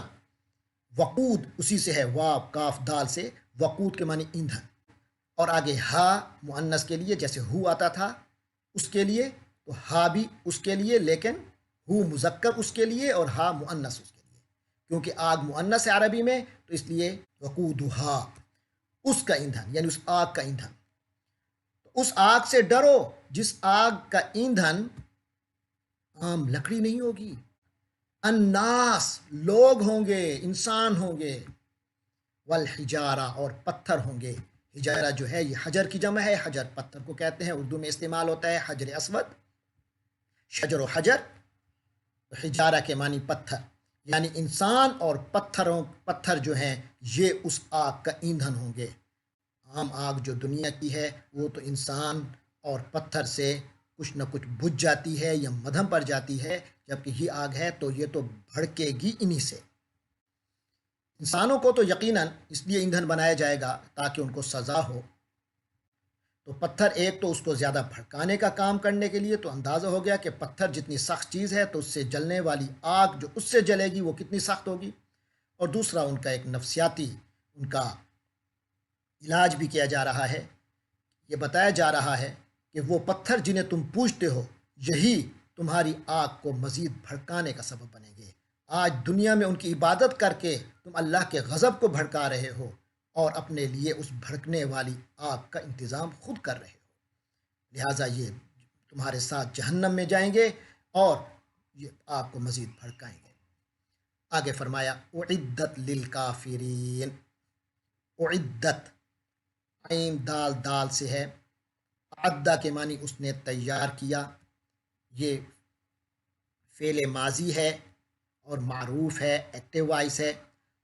وقود اسی سے ہے، واو کاف دال سے، وقود کے معنی ایندھن، اور آگے ہا مؤنث کے لیے جیسے ہو آتا تھا اس کے لیے، تو ہا بھی اس کے لیے، لیکن ہو مذکر اس کے لیے اور ہا مؤنث اس کے لیے، کیونکہ آگ مؤنث ہے عربی میں تو اس لیے وقودھا اس کا ایندھن، یعنی اس آگ کا ایندھن، تو اس آگ سے ڈرو جس آگ کا ایندھن عام لکڑی نہیں ہوگی، الناس لوگ ہوں گے، انسان ہوں گے، والحجارہ اور پتھر ہوں گے، حجارہ جو ہے یہ حجر کی جمع ہے، حجر پتھر کو کہتے ہیں، اردو میں استعمال ہوتا ہے حجر اسود، شجر و حجر، حجارہ کے معنی پتھر، یعنی انسان اور پتھر جو ہیں یہ اس آگ کا ایندھن ہوں گے۔ عام آگ جو دنیا کی ہے وہ تو انسان اور پتھر سے کچھ نہ کچھ بجھ جاتی ہے یا مدھم پڑ جاتی ہے، جبکہ یہ آگ ہے تو یہ تو بھڑکے گی انہی سے۔ انسانوں کو تو یقیناً اس لیے ایندھن بنایا جائے گا تاکہ ان کو سزا ہو، تو پتھر ایک تو اس کو زیادہ بھڑکانے کا کام کرنے کے لیے، تو اندازہ ہو گیا کہ پتھر جتنی سخت چیز ہے تو اس سے جلنے والی آگ جو اس سے جلے گی وہ کتنی سخت ہوگی۔ اور دوسرا ان کا ایک نفسیاتی ان کا علاج بھی کیا جا رہا ہے، یہ بتایا جا رہا ہے کہ وہ پتھر جنہیں تم پوجتے ہو یہی تمہاری آگ کو مزید بھڑکانے کا سبب بنیں گے۔ آج دنیا میں ان کی عبادت کر کے تم اللہ کے غضب کو بھڑکا رہے ہو اور اپنے لیے اس بھڑکنے والی آگ کا انتظام خود کر رہے ہو، لہٰذا یہ تمہارے ساتھ جہنم میں جائیں گے اور یہ آگ کو مزید بھڑکائیں گے۔ آگے فرمایا اعدت للکافرین، اعدت عین دال دال سے ہے، اعدہ کے معنی اس نے تیار کیا، یہ فعل ماضی ہے اور معروف ہے، ایکٹیو وائس ہے،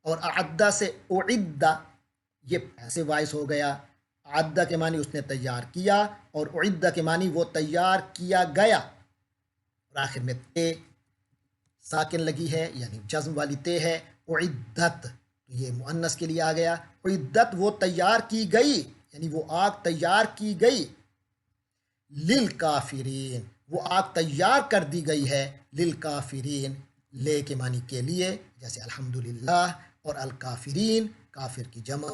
اور اعدہ سے اعدہ یہ پیسو وائس ہو گیا۔ اعدہ کے معنی اس نے تیار کیا اور اعدہ کے معنی وہ تیار کیا گیا، اور آخر میں تے ساکن لگی ہے یعنی جزم والی تے ہے، اعدت یہ مؤنث کے لیے آ گیا، اعدت وہ تیار کی گئی یعنی وہ آگ تیار کی گئی، للکافرین وہ آگ تیار کر دی گئی ہے، للکافرین لے کے معنی کے لیے، جیسے الحمدللہ، اور الکافرین کافر کی جمع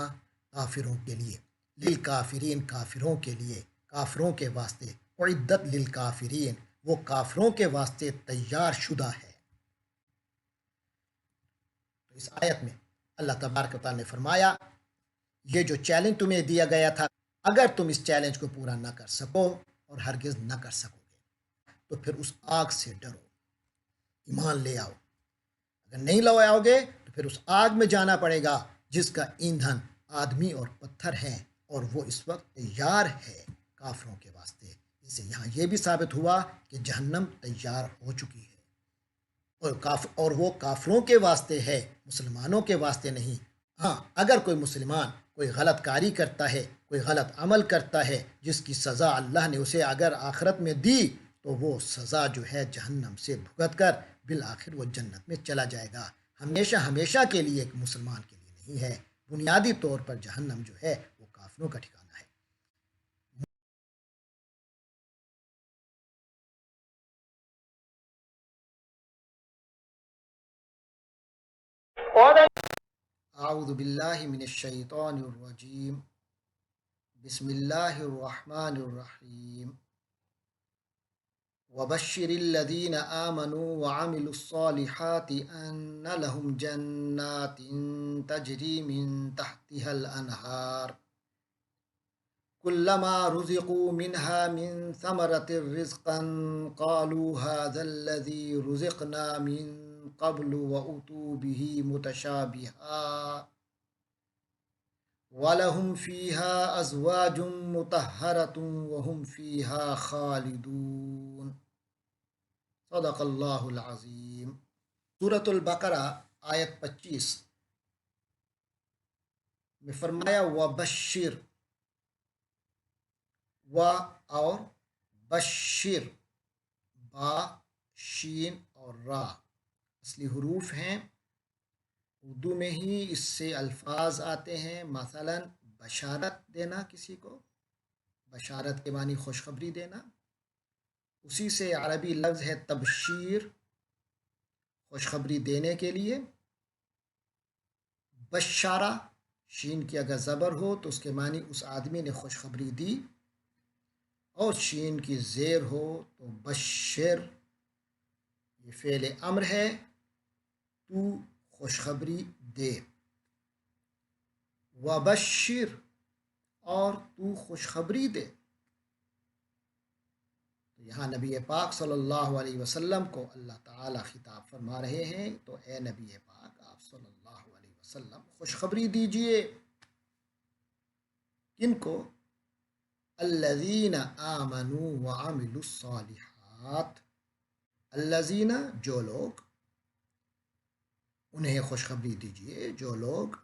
کافروں کے لیے، للکافرین کافروں کے لیے، کافروں کے واسطے، اعدت للکافرین وہ کافروں کے واسطے تیار شدہ ہے۔ تو اس آیت میں اللہ تبارک و تعالیٰ نے فرمایا یہ جو چیلنج تمہیں دیا گیا تھا، اگر تم اس چیلنج کو پورا نہ کر سکو اور ہرگز نہ کر سکو گے تو پھر اس آگ سے ڈرو، ایمان لے آؤ، اگر نہیں لو آؤ گے تو پھر اس آگ میں جانا پڑے گا جس کا ایندھن آدمی اور پتھر ہے، اور وہ اس وقت تیار ہے کافروں کے واسطے۔ اس سے یہاں یہ بھی ثابت ہوا کہ جہنم تیار ہو چکی ہے، اور وہ کافروں کے واسطے ہے، مسلمانوں کے واسطے نہیں۔ ہاں اگر کوئی مسلمان کوئی غلط کاری کرتا ہے، کوئی غلط عمل کرتا ہے جس کی سزا اللہ نے اسے اگر آخرت میں دی تو وہ سزا جو ہے جہنم سے بھگت کر بالآخر وہ جنت میں چلا جائے گا، ہمیشہ ہمیشہ کے لیے ایک مسلمان کے لیے نہیں ہے۔ بنیادی طور پر جہنم جو ہے وہ کافروں کا ٹھکانہ ہے۔ اعوذ باللہ من الشیطان الرجیم، بسم اللہ الرحمن الرحیم، وبشر الذین آمنوا وعملوا الصالحات ان لهم جنات تجری من تحتها الانہار كلما رزقوا منها من ثمرة رزقا قالوا هذا الذي رزقنا من قبل وأتوا به متشابها وَلَهُمْ فِيهَا أَزْوَاجٌ مُطَهَّرَةٌ وَهُمْ فِيهَا خَالِدُونَ۔ صدق اللہ العظیم۔ سورۃ البقرہ آیت 25 میں فرمایا وَبَشِّرْ، و اور بشر، با شین اور را اصلی حروف ہیں، اردو میں ہی اس سے الفاظ آتے ہیں، مثلا بشارت دینا، کسی کو بشارت کے معنی خوشخبری دینا، اسی سے عربی لفظ ہے تبشیر، خوشخبری دینے کے لیے۔ بشارہ شین کی اگر زبر ہو تو اس کے معنی اس آدمی نے خوشخبری دی، اور شین کی زیر ہو تو بشر، یہ فعل امر ہے، تو خوشخبری دے، وبشر اور تو خوشخبری دے۔ تو یہاں نبی پاک صلی اللہ علیہ وسلم کو اللہ تعالیٰ خطاب فرما رہے ہیں، تو اے نبی پاک آپ صلی اللہ علیہ وسلم خوشخبری دیجئے، کن کو؟ الذین آمنوا وعملوا الصالحات، الذین جو لوگ، انہیں خوشخبری دیجیے جو لوگ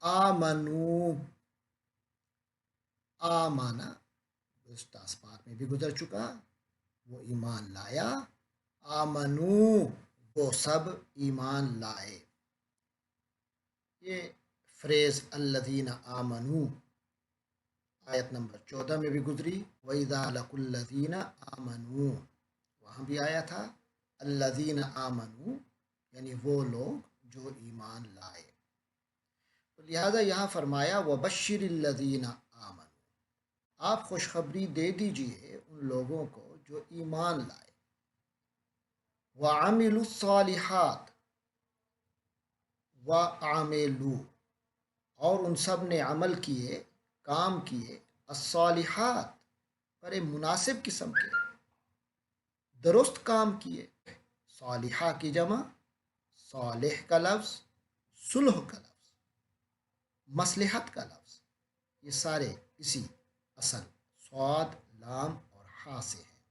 آمنو، آمانا گزشتہ اسپات میں بھی گزر چکا، وہ ایمان لایا، آمنو وہ سب ایمان لائے. یہ فریز الذین آمنو آیت نمبر 14 میں بھی گزری، وَإِذَا لَقُوا الَّذِينَ آمَنُوا، وہاں بھی آیا تھا الذین آمنو یعنی وہ لوگ جو ایمان لائے. تو لہذا یہاں فرمایا وَبَشِّرِ الَّذِينَ آمَنُوا، آپ خوشخبری دے دیجئے ان لوگوں کو جو ایمان لائے. وَعَمِلُوا الصَّالِحَاتِ، وَعَمِلُوا اور ان سب نے عمل کیے، کام کیے، الصالحات بڑے مناسب قسم کے درست کام کیے. صالحہ کی جمع، صالح کا لفظ، صلح کا لفظ، مصلحت کا لفظ، یہ سارے اسی اصل صاد، لام اور ہا سے ہیں.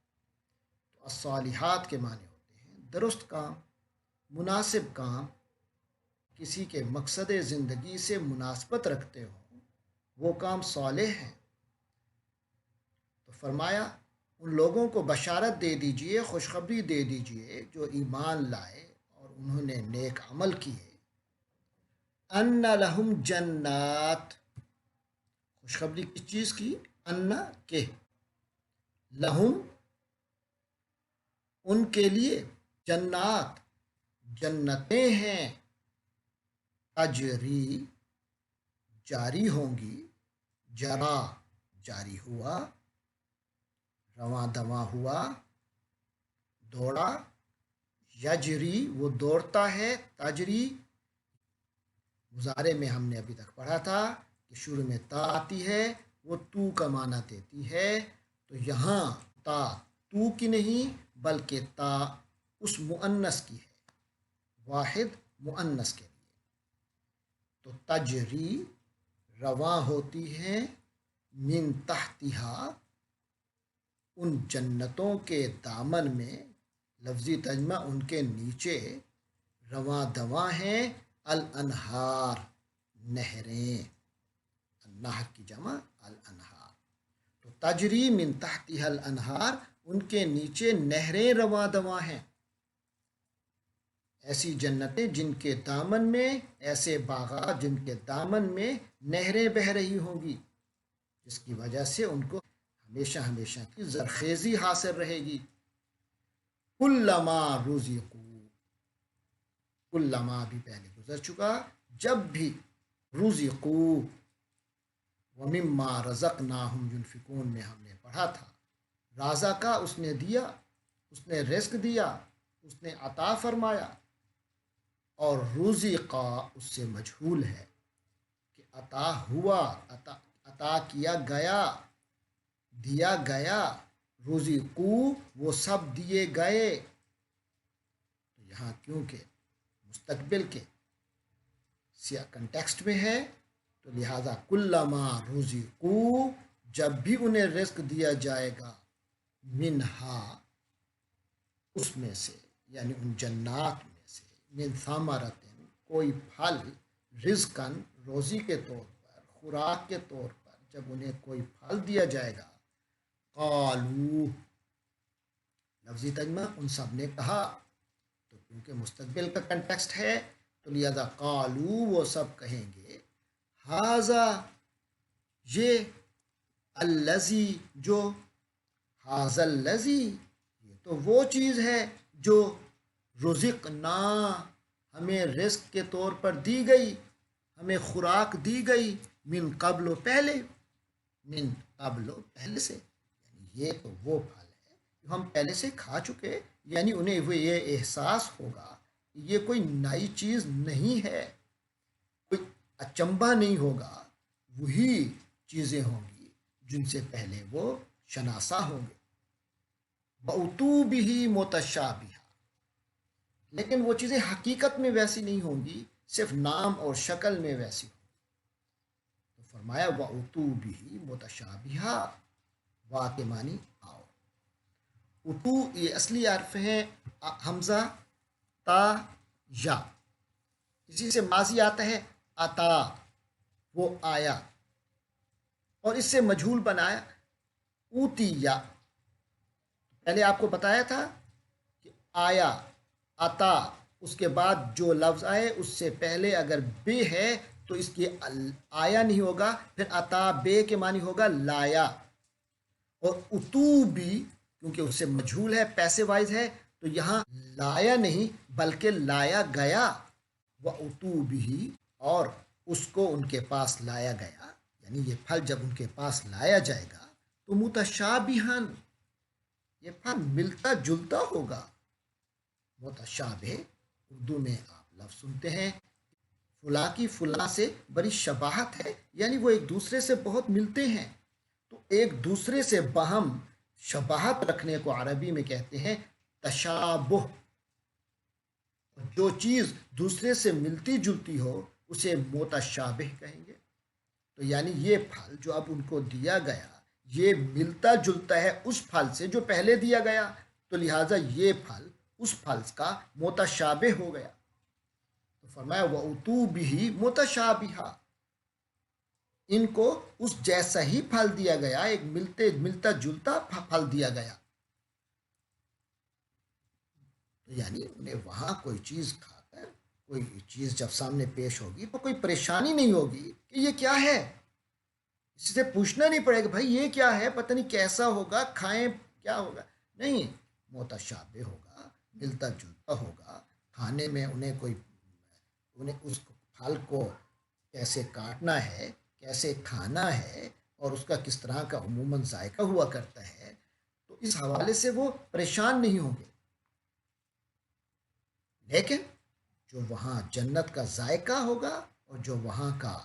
تو الصالحات کے معنی ہوتے ہیں درست کام، مناسب کام، کسی کے مقصد زندگی سے مناسبت رکھتے ہوں وہ کام صالح ہیں. تو فرمایا ان لوگوں کو بشارت دے دیجئے، خوشخبری دے دیجئے جو ایمان لائے اور انہوں نے نیک عمل کیے. ان لہم جنات، خوشخبری کس چیز کی؟ ان کے، لہم ان کے لیے، جنات جنتیں ہیں، تجری جاری ہوں گی، جرا جاری ہوا، رواں دواں ہوا، دوڑا، یجری وہ دوڑتا ہے، تجری مضارع میں ہم نے ابھی تک پڑھا تھا کہ شروع میں تا آتی ہے، وہ تو کا معنی دیتی ہے. تو یہاں تا تو کی نہیں بلکہ تا اس مؤنث کی ہے، واحد مؤنث کے لیے. تو تجری رواں ہوتی ہے، من تحتہا ان جنتوں کے دامن میں، لفظی ترجمہ ان کے نیچے رواں دواں ہیں، الانہار نہریں، النہر کی جمع الانہار. تو تجری من تحتہا الانہار ان کے نیچے نہریں رواں دواں ہیں. ایسی جنتیں جن کے دامن میں، ایسے باغات جن کے دامن میں نہریں بہہ رہی ہوں گی، جس کی وجہ سے ان کو ہمیشہ ہمیشہ کی زرخیزی حاصل رہے گی. کلما رزقوا، کلما بھی پہلے گزر چکا، جب بھی، رزقوا ومما رزقناہم ینفقون میں ہم نے پڑھا تھا، رازقہ اس نے دیا، اس نے رزق دیا، اس نے عطا فرمایا، اور رزقا اس سے مجہول ہے کہ عطا ہوا، عطا کیا گیا، دیا گیا. رزقو وہ سب دیے گئے. تو یہاں کیونکہ مستقبل کے کنٹیکسٹ میں ہے تو لہذا کلما رزقو جب بھی انہیں رزق دیا جائے گا، منہا اس میں سے، یعنی ان جنات میں سے، من ثمرتن کوئی پھل، رزقن روزی کے طور پر، خوراک کے طور پر، جب انہیں کوئی پھل دیا جائے گا، قالو لفظی ترجمہ ان سب نے کہا. تو کیونکہ مستقبل کا کنٹیکسٹ ہے تو لہذا قالو وہ سب کہیں گے، ہاذا یہ، الذی جو، ہاذا الذی یہ تو وہ چیز ہے جو، رزقنا ہمیں رزق کے طور پر دی گئی، ہمیں خوراک دی گئی، من قبل پہلے، من قبل پہلے سے، یعنی یہ تو وہ پھل ہے جو ہم پہلے سے کھا چکے. یعنی انہیں وہ یہ احساس ہوگا کہ یہ کوئی نئی چیز نہیں ہے، کوئی اچنبھا نہیں ہوگا، وہی چیزیں ہوں گی جن سے پہلے وہ شناسا ہوں گے. وَأُتُوا بِهِ مُتَشَابِهًا، لیکن وہ چیزیں حقیقت میں ویسی نہیں ہوں گی، صرف نام اور شکل میں ویسی ہوں گی. تو فرمایا وَأُتُوا بِهِ مُتَشَابِهًا، وا کے معنی آؤ، اتو یہ اصلی حرف ہیں حمزہ تا یا، اسی سے ماضی آتا ہے عطا، وہ آیا، اور اس سے مجہول بنایا اوتیا۔ پہلے آپ کو بتایا تھا کہ آیا، عطا، اس کے بعد جو لفظ آئے اس سے پہلے اگر بے ہے تو اس کی آیا نہیں ہوگا، پھر عطا بے کے معنی ہوگا لایا، اور اتو بھی کیونکہ اس سے مجہول ہے، پیسے وائز ہے، تو یہاں لایا نہیں بلکہ لایا گیا، وہ اتو بھی، اور اس کو ان کے پاس لایا گیا، یعنی یہ پھل جب ان کے پاس لایا جائے گا تو متشابہن، یہ پھل ملتا جلتا ہوگا۔ متشابہ اردو میں آپ لفظ سنتے ہیں فلاں کی فلاں سے بڑی شباہت ہے، یعنی وہ ایک دوسرے سے بہت ملتے ہیں، تو ایک دوسرے سے باہم شباہت رکھنے کو عربی میں کہتے ہیں تشابہ۔ جو چیز دوسرے سے ملتی جلتی ہو اسے متشابہ کہیں گے۔ تو یعنی یہ پھل جو اب ان کو دیا گیا یہ ملتا جلتا ہے اس پھل سے جو پہلے دیا گیا، تو لہٰذا یہ پھل اس پھل کا متشابہ ہو گیا۔ تو فرمایا وَأُتُوا بِهِ متشابہا، ان کو اس جیسا ہی پھل دیا گیا، ایک ملتا جلتا پھل دیا گیا، تو یعنی انہیں وہاں کوئی چیز کھا کر، کوئی چیز جب سامنے پیش ہوگی تو کوئی پریشانی نہیں ہوگی کہ یہ کیا ہے، اس سے پوچھنا نہیں پڑے گا بھائی یہ کیا ہے، پتہ نہیں کیسا ہوگا، کھائیں کیا ہوگا، نہیں، متشابہ ہوگا، ملتا جلتا ہوگا، کھانے میں انہیں اس پھل کو کیسے کاٹنا ہے، کیسے کھانا ہے، اور اس کا کس طرح کا عموماً ذائقہ ہوا کرتا ہے، تو اس حوالے سے وہ پریشان نہیں ہوں گے۔ لیکن جو وہاں جنت کا ذائقہ ہوگا اور جو وہاں کا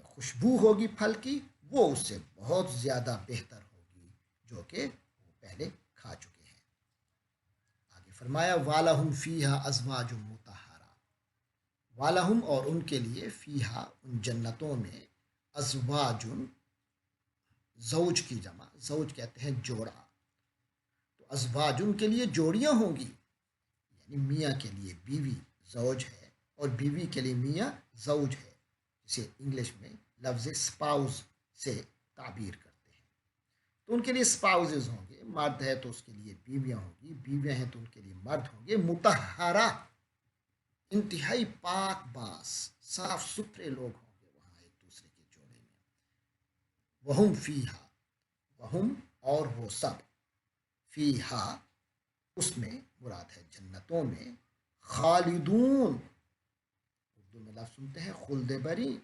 خوشبو ہوگی پھل کی، وہ اس سے بہت زیادہ بہتر ہوگی جو کہ وہ پہلے کھا چکے ہیں۔ آگے فرمایا وَلَهُمْ فِيهَا أَزْوَاجٌ مُطَهَّرَةٌ، وَلَهُمْ، اور ان کے لیے، فیہا، ان جنتوں میں، ازواجن، زوج کی جمع، زوج کہتے ہیں جوڑا، تو ازواجن کے لیے جوڑیاں ہوں گی، یعنی میاں کے لیے بیوی زوج ہے اور بیوی کے لیے میاں زوج ہے، جسے انگلش میں لفظ اسپاؤز سے تعبیر کرتے ہیں۔ تو ان کے لیے اسپاؤزز ہوں گے، مرد ہے تو اس کے لیے بیویاں ہوں گی، بیویاں ہیں تو ان کے لیے مرد ہوں گے، مطہرہ، انتہائی پاک باز، صاف ستھرے لوگ ہوں گے وہاں ایک دوسرے کے جوڑے میں۔ وہم فیہا، وہم، اور وہ سب، فیہا، اس میں مراد ہے جنتوں میں، خالدون، اردو میں لفظ سنتے ہیں خلد بری،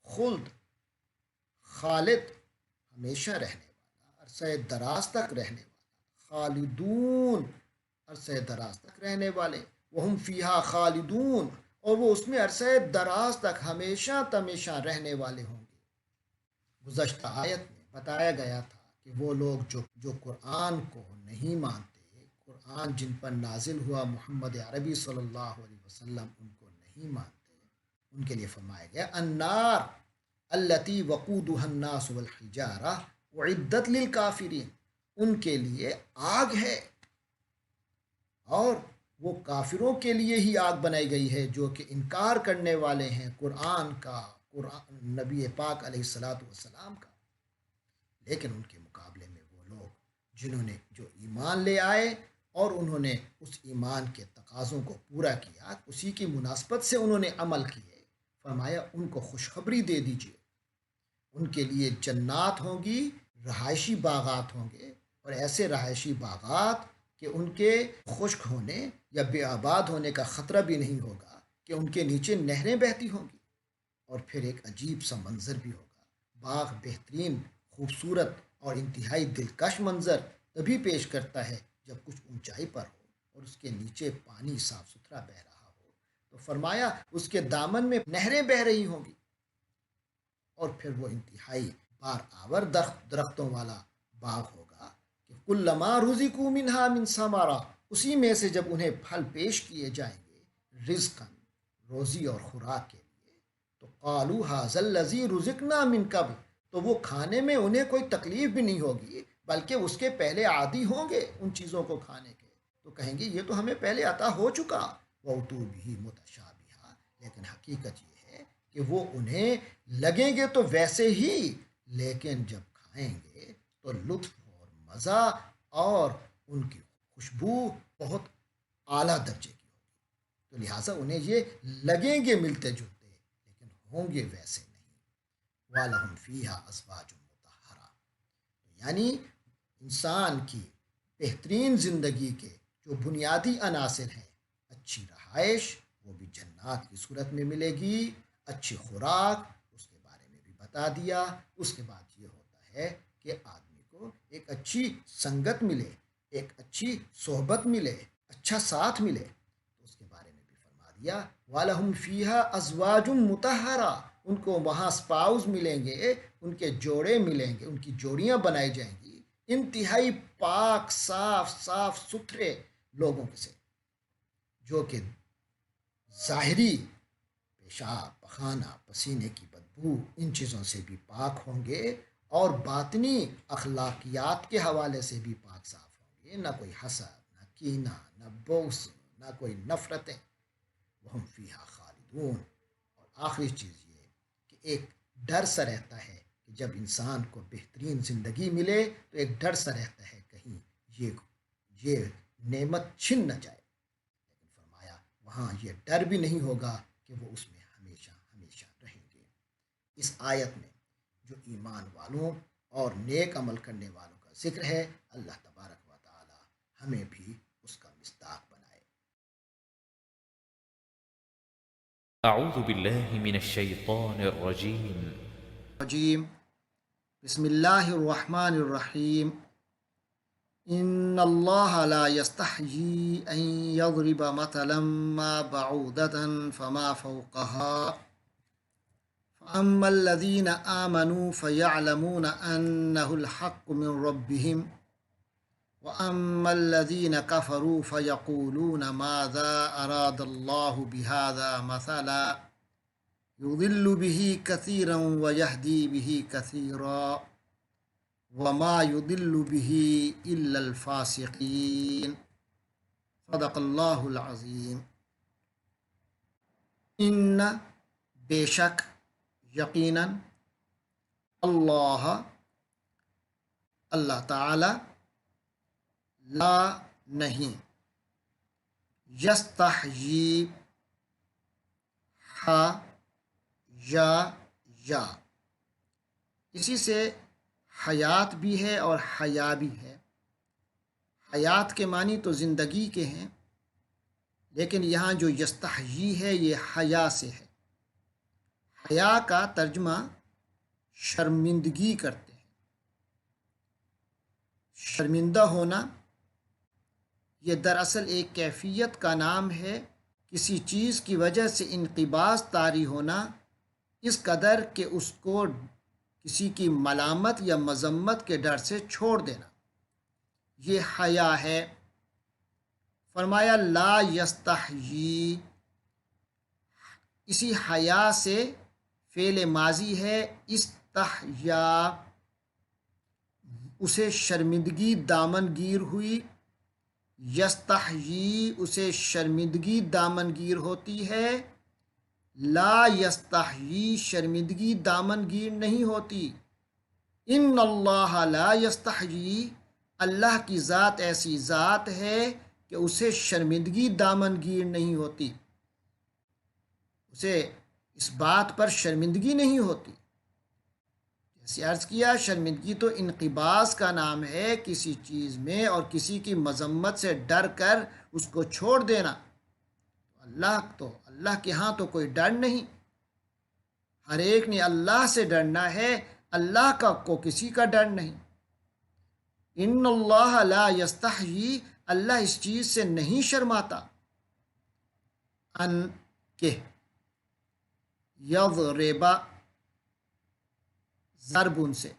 خلد، خالد، ہمیشہ رہنے والا، عرصہ دراز تک رہنے والا، خالدون، عرصہ دراز تک رہنے والے، وہم فیہا خالدون، اور وہ اس میں عرصہ دراز تک ہمیشہ تمیشہ رہنے والے ہوں گے۔ گزشتہ آیت میں بتایا گیا تھا کہ وہ لوگ جو قرآن کو نہیں مانتے، قرآن جن پر نازل ہوا محمد عربی صلی اللہ علیہ وسلم ان کو نہیں مانتے، ان کے لیے فرمایا گیا النار التی وقودها الناس والحجارہ اعدت للکافرین، ان کے لیے آگ ہے اور وہ کافروں کے لیے ہی آگ بنائی گئی ہے جو کہ انکار کرنے والے ہیں قرآن کا، قرآن نبی پاک علیہ الصلاۃ والسلام کا۔ لیکن ان کے مقابلے میں وہ لوگ جنہوں نے جو ایمان لے آئے اور انہوں نے اس ایمان کے تقاضوں کو پورا کیا، اسی کی مناسبت سے انہوں نے عمل کیے، فرمایا ان کو خوشخبری دے دیجیے، ان کے لیے جنات ہوں گی، رہائشی باغات ہوں گے، اور ایسے رہائشی باغات کہ ان کے خشک ہونے یا بے آباد ہونے کا خطرہ بھی نہیں ہوگا، کہ ان کے نیچے نہریں بہتی ہوں گی، اور پھر ایک عجیب سا منظر بھی ہوگا، باغ بہترین، خوبصورت اور انتہائی دلکش منظر تبھی پیش کرتا ہے جب کچھ اونچائی پر ہو اور اس کے نیچے پانی صاف ستھرا بہ رہا ہو، تو فرمایا اس کے دامن میں نہریں بہ رہی ہوں گی، اور پھر وہ انتہائی بار آور درختوں والا باغ ہوگا کہ کلما رزقوا منہا من ثمرہ، اسی میں سے جب انہیں پھل پیش کیے جائیں گے، رزقاً، روزی اور خوراک کے لیے، تو قالوا ھذا الذی رزقنا من قبل، تو وہ کھانے میں انہیں کوئی تکلیف بھی نہیں ہوگی، بلکہ اس کے پہلے عادی ہوں گے ان چیزوں کو کھانے کے، تو کہیں گے یہ تو ہمیں پہلے عطا ہو چکا، وَأُتُوا بِهِ مُتَشَابِهًا، لیکن حقیقت یہ ہے کہ وہ انہیں لگیں گے تو ویسے ہی، لیکن جب کھائیں گے تو لطف اور مزہ اور ان کی خوشبو بہت اعلیٰ درجے کی ہوگی، تو لہٰذا انہیں یہ لگیں گے ملتے جلتے لیکن ہوں گے ویسے نہیں۔ وَلَهُمْ فِيهَا أَزْوَاجٌ مُطَهَّرَةٌ، یعنی انسان کی بہترین زندگی کے جو بنیادی عناصر ہیں، اچھی رہائش وہ بھی جنات کی صورت میں ملے گی، اچھی خوراک اس کے بارے میں بھی بتا دیا، اس کے بعد یہ ہوتا ہے کہ آدمی کو ایک اچھی سنگت ملے، ایک اچھی صحبت ملے، اچھا ساتھ ملے، تو اس کے بارے میں بھی فرما دیا وَلَهُمْ فِيهَا أَزْوَاجٌ مُطَهَّرَةٌ، ان کو وہاں سپاؤز ملیں گے، ان کے جوڑے ملیں گے، ان کی جوڑیاں بنائی جائیں گی انتہائی پاک صاف ستھرے لوگوں سے، جو کہ ظاہری پیشاب پخانہ پسینے کی بدبو ان چیزوں سے بھی پاک ہوں گے، اور باطنی اخلاقیات کے حوالے سے بھی پاک صاف ہوں گے، نہ کوئی حسد، نہ کینہ، نہ بغض، نہ کوئی نفرتیں، وہم فیہا خالدون۔ اور آخری چیز یہ کہ ایک ڈر سا رہتا ہے کہ جب انسان کو بہترین زندگی ملے تو ایک ڈر سا رہتا ہے کہیں یہ نعمت چھن نہ جائے، لیکن فرمایا وہاں یہ ڈر بھی نہیں ہوگا کہ وہ اس میں ہمیشہ ہمیشہ رہیں گے۔ اس آیت میں جو ایمان والوں اور نیک عمل کرنے والوں کا ذکر ہے، اللہ تبارک و تعالی ہمیں بھی اس کا مصداق بنائے۔ أعوذ بالله من الشيطان الرجيم بسم اللہ الرحمن الرحیم۔ ان اللہ لا یستحیی ان یضرب مثلا ما بعودة فما فوقها فأما الذین آمنوا فیعلمون انه الحق من ربهم وأما الذین کفروا فیقولون ماذا اراد اللہ بهذا مثلا يضل به كثيرا ويهدي به كثيرا وما يضل به إلا الفاسقين۔ صدق اللہ العظیم۔ ان بے شک، یقیناً، اللہ تعالی، لا نہیں، یستحیی، یا اسی سے حیات بھی ہے اور حیا بھی ہے۔ حیات کے معنی تو زندگی کے ہیں، لیکن یہاں جو یستحیی ہے یہ حیا سے ہے۔ حیا کا ترجمہ شرمندگی کرتے ہیں۔ شرمندہ ہونا یہ دراصل ایک کیفیت کا نام ہے، کسی چیز کی وجہ سے انقباض طاری ہونا، اس قدر کہ اس کو کسی کی ملامت یا مذمت کے ڈر سے چھوڑ دینا، یہ حیا ہے۔ فرمایا لا یستحیی، اسی حیا سے فعل ماضی ہے استحیا، اسے شرمندگی دامن گیر ہوئی، یستحیی اسے شرمندگی دامن گیر ہوتی ہے، لا یستحیی شرمندگی دامن گیر نہیں ہوتی۔ ان اللہ لا یستحیی، اللہ کی ذات ایسی ذات ہے کہ اسے شرمندگی دامن گیر نہیں ہوتی، اسے اس بات پر شرمندگی نہیں ہوتی۔ جیسے عرض کیا، شرمندگی تو انقباض کا نام ہے، کسی چیز میں اور کسی کی مذمت سے ڈر کر اس کو چھوڑ دینا۔ اللہ کے ہاں تو کوئی ڈر نہیں، ہر ایک نے اللہ سے ڈرنا ہے، اللہ کا کو کسی کا ڈر نہیں۔ ان اللہ لا یستحیی، اللہ اس چیز سے نہیں شرماتا، ان کہ یضربا، ضربن سے،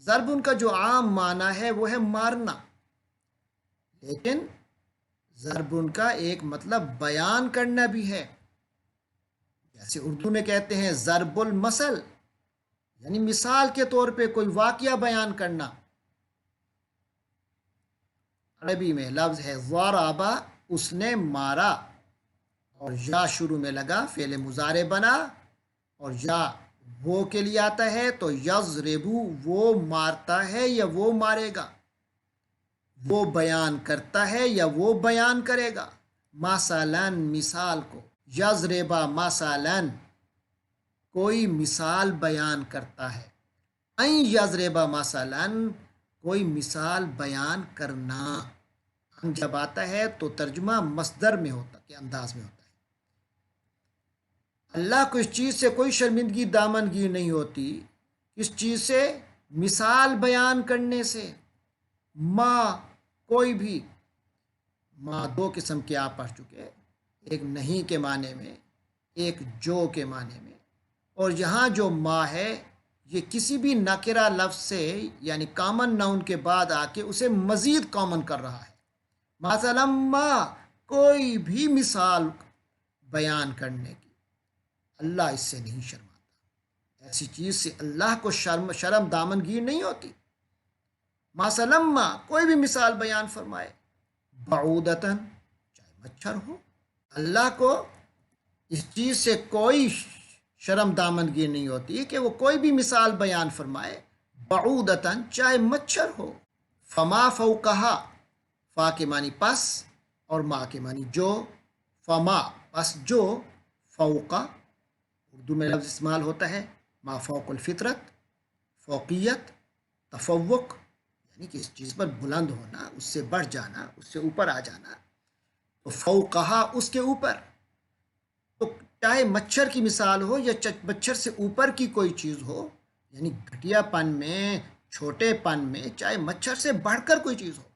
ضربن کا جو عام معنی ہے وہ ہے مارنا، لیکن ضربن کا ایک مطلب بیان کرنا بھی ہے۔ جیسے اردو میں کہتے ہیں ضرب المثل، یعنی مثال کے طور پہ کوئی واقعہ بیان کرنا، عربی میں لفظ ہے ضربا، اس نے مارا، اور یا شروع میں لگا فعل مضارع بنا، اور یا وہ کے لیے آتا ہے تو یضربو، وہ مارتا ہے یا وہ مارے گا، وہ بیان کرتا ہے یا وہ بیان کرے گا۔ مثلا، مثال کو، یضربا مثلا، کوئی مثال بیان کرتا ہے، این یضربا مثلا، کوئی مثال بیان کرنا۔ ان جب آتا ہے تو ترجمہ مصدر میں ہوتا کے انداز میں ہوتا ہے۔ اللہ کو اس چیز سے کوئی شرمندگی دامنگیر نہیں ہوتی، اس چیز سے، مثال بیان کرنے سے۔ ما، کوئی بھی، ما دو قسم کے آپ پڑھ چکے، ایک نہیں کے معنی میں، ایک جو کے معنی میں، اور یہاں جو ما ہے یہ کسی بھی نکرہ لفظ سے یعنی کامن ناؤن کے بعد آ کے اسے مزید کامن کر رہا ہے۔ مثلا ما، کوئی بھی مثال بیان کرنے کی، اللہ اس سے نہیں شرماتا، ایسی چیز سے اللہ کو شرم دامنگیر نہیں ہوتی۔ مثلا ما، کوئی بھی مثال بیان فرمائے، بعودتاً، چاہے مچھر ہو، اللہ کو اس چیز سے کوئی شرم دامنگیر نہیں ہوتی کہ وہ کوئی بھی مثال بیان فرمائے، بعودتاً، چاہے مچھر ہو۔ فما فوقہا، فا کے معنی پس اور ما کے معنی جو، فما پس جو، فوقہ اردو میں لفظ استعمال ہوتا ہے ما فوق الفطرت، فوقیت، تفوق، یعنی کہ اس چیز پر بلند ہونا، اس سے بڑھ جانا، اس سے اوپر آ جانا، تو فوقہا، اس کے اوپر۔ تو چاہے مچھر کی مثال ہو یا مچھر سے اوپر کی کوئی چیز ہو، یعنی گھٹیا پن میں، چھوٹے پن میں، چاہے مچھر سے بڑھ کر کوئی چیز ہو،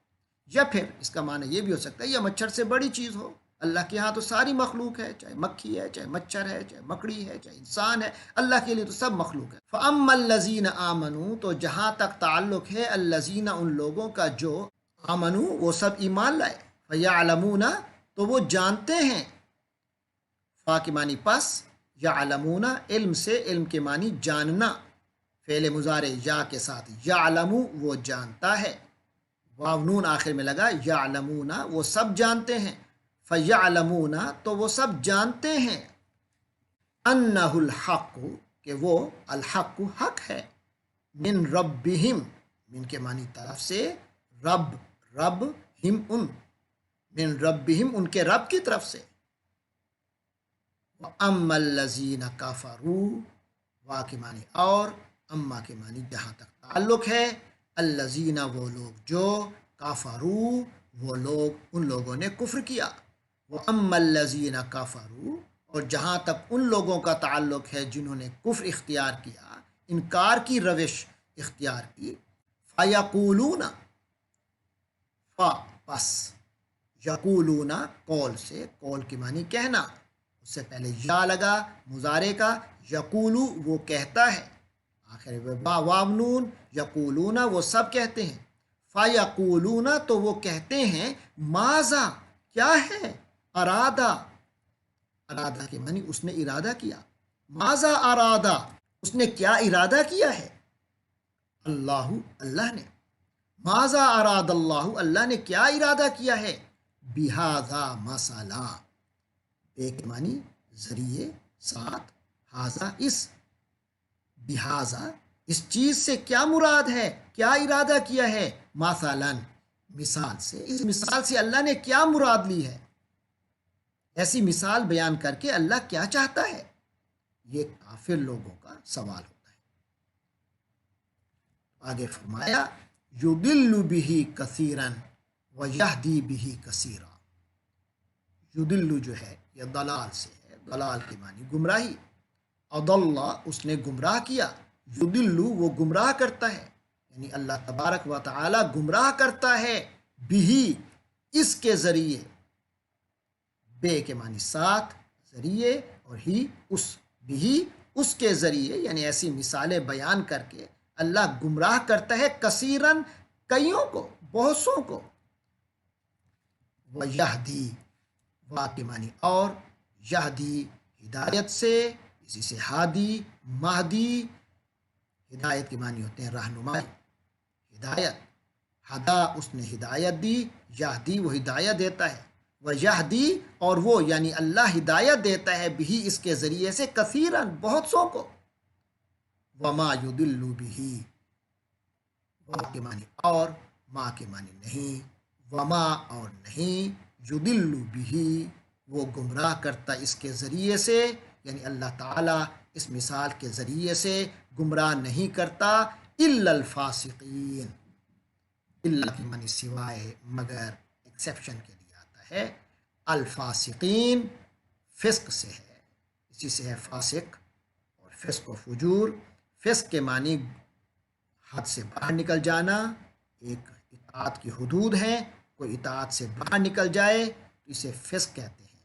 یا پھر اس کا معنی یہ بھی ہو سکتا ہے یا مچھر سے بڑی چیز ہو۔ اللہ کے ہاں تو ساری مخلوق ہے، چاہے مکھی ہے، چاہے مچھر ہے، چاہے مکڑی ہے، چاہے انسان ہے، اللہ کے لیے تو سب مخلوق ہے۔ فَأَمَّا الَّذِينَ آمَنُوا، تو جہاں تک تعلق ہے الَّذِينَ، ان لوگوں کا جو آمنوا، وہ سب ایمان لائے، فَيَعْلَمُونَ، تو وہ جانتے ہیں، فا کے معنی پس، یعلمون، علم سے، علم کے معنی جاننا، فعل مضارع یا کے ساتھ، یعلم، وہ جانتا ہے، واو نون آخر میں لگا، یعلمون، وہ سب جانتے ہیں، فیعلمون، تو وہ سب جانتے ہیں، انہ الحق، کہ وہ الحق، حق ہے، من ربہم، من کے معنی طرف سے، رب، رب، ہم، ان، من ربہم، ان کے رب کی طرف سے۔ وَأَمَّا الَّذِينَ كَفَرُوا، وا کے معنی اور، اما کے معنی جہاں تک تعلق ہے، الَّذِينَ، وہ لوگ جو، کافروا، وہ لوگ، ان لوگوں نے کفر کیا۔ وَأَمَّا الَّذِينَ كَفَرُوا، اور جہاں تک ان لوگوں کا تعلق ہے جنہوں نے کفر اختیار کیا، انکار کی روش اختیار کی، فَيَقُولُونَ، فا پس، یقولون، قول سے، قول کے معنی کہنا، اس سے پہلے یا لگا مضارع کا، یقولو، وہ کہتا ہے، آخر واو نون، یقولون، وہ سب کہتے ہیں، فیقولون، تو وہ کہتے ہیں، ماذا، کیا ہے، ارادہ، ارادہ کے معنی اس نے ارادہ کیا، ماذا ارادہ، اس نے کیا ارادہ کیا ہے، اللہ، اللہ نے، ماذا اراد اللہ، اللہ نے کیا ارادہ کیا ہے، بہذا مثلا، بے کے معنی ذریعے، ساتھ، ہاذا، اس، بہذا، اس چیز سے کیا مراد ہے، کیا ارادہ کیا ہے، مثلا، مثال سے، اس مثال سے اللہ نے کیا مراد لی ہے، ایسی مثال بیان کر کے اللہ کیا چاہتا ہے، یہ کافر لوگوں کا سوال ہوتا ہے۔ آگے فرمایا، یضل بہ کثیرا ویہدی بہ کثیرا، یضل جو ہے یہ ضلال سے ہے، ضلال کے معنی گمراہی، اضل، اس نے گمراہ کیا، یضل، وہ گمراہ کرتا ہے، یعنی اللہ تبارک و تعالی گمراہ کرتا ہے، بہ، اس کے ذریعے، بے کے معنی ساتھ، ذریعے، اور ہی، اس، بھی، اس کے ذریعے، یعنی ایسی مثالیں بیان کر کے اللہ گمراہ کرتا ہے، کثیرن، کئیوں کو، بہت سوں کو، ویہدی، وا کے معنی اور، یہدی، ہدایت سے، اسی سے ہادی، مہدی، ہدایت کے معنی ہوتے ہیں رہنمائی، ہدایت، ہدا اس نے ہدایت دی، یہدی وہ ہدایت دیتا ہے، و یہدی اور وہ یعنی اللہ ہدایت دیتا ہے بھی اس کے ذریعے سے کثیرن بہت سو کو، وما یضل بھی وا کے معنی اور، ما کے معنی نہیں، وما اور نہیں، یضل بھی وہ گمراہ کرتا اس کے ذریعے سے، یعنی اللہ تعالیٰ اس مثال کے ذریعے سے گمراہ نہیں کرتا الا الفاسقین، الا کی معنی سوائے، مگر، ایکسیپشن کے لیے آتا ہے، الفاسقین فسق سے ہے، اسی سے ہے فاسق، اور فسق و فجور، فسق کے معنی حد سے باہر نکل جانا، ایک اطاعت کی حدود ہے، کوئی اطاعت سے باہر نکل جائے تو اسے فسق کہتے ہیں،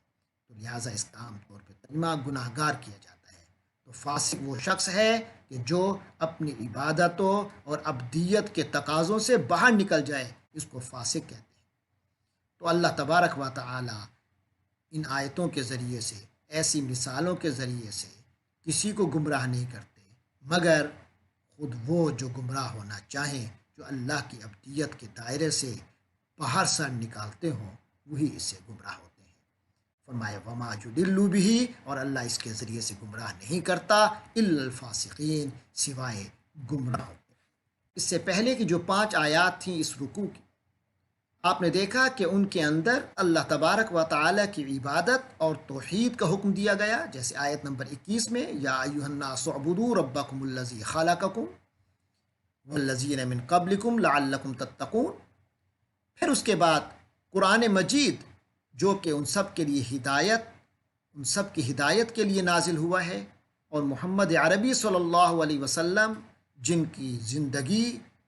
تو لہٰذا اس کا عام طور پہ ترجمہ گناہ گار کیا جاتا ہے۔ تو فاسق وہ شخص ہے کہ جو اپنی عبادتوں اور ابدیت کے تقاضوں سے باہر نکل جائے، اس کو فاسق کہتے ہیں۔ تو اللہ تبارک و تعالی ان آیتوں کے ذریعے سے، ایسی مثالوں کے ذریعے سے کسی کو گمراہ نہیں کرتے، مگر خود وہ جو گمراہ ہونا چاہیں، جو اللہ کی ابدیت کے دائرے سے باہر سر نکالتے ہوں، وہی اس سے گمراہ ہوتے ہیں۔ فرمایا وما یضل بھی، اور اللہ اس کے ذریعے سے گمراہ نہیں کرتا الا الفاسقین سوائے گمراہ ہوتے۔ اس سے پہلے کی جو 5 آیات تھیں اس رکوع کی، آپ نے دیکھا کہ ان کے اندر اللہ تبارک و تعالیٰ کی عبادت اور توحید کا حکم دیا گیا، جیسے آیت نمبر 21 میں یا ایھا الناس اعبدوا ربکم الذی خلقکم والذین من قبلکم لعلکم تتقون۔ پھر اس کے بعد قرآن مجید جو کہ ان سب کے لیے ہدایت، ان سب کی ہدایت کے لیے نازل ہوا ہے، اور محمد عربی صلی اللہ علیہ وسلم جن کی زندگی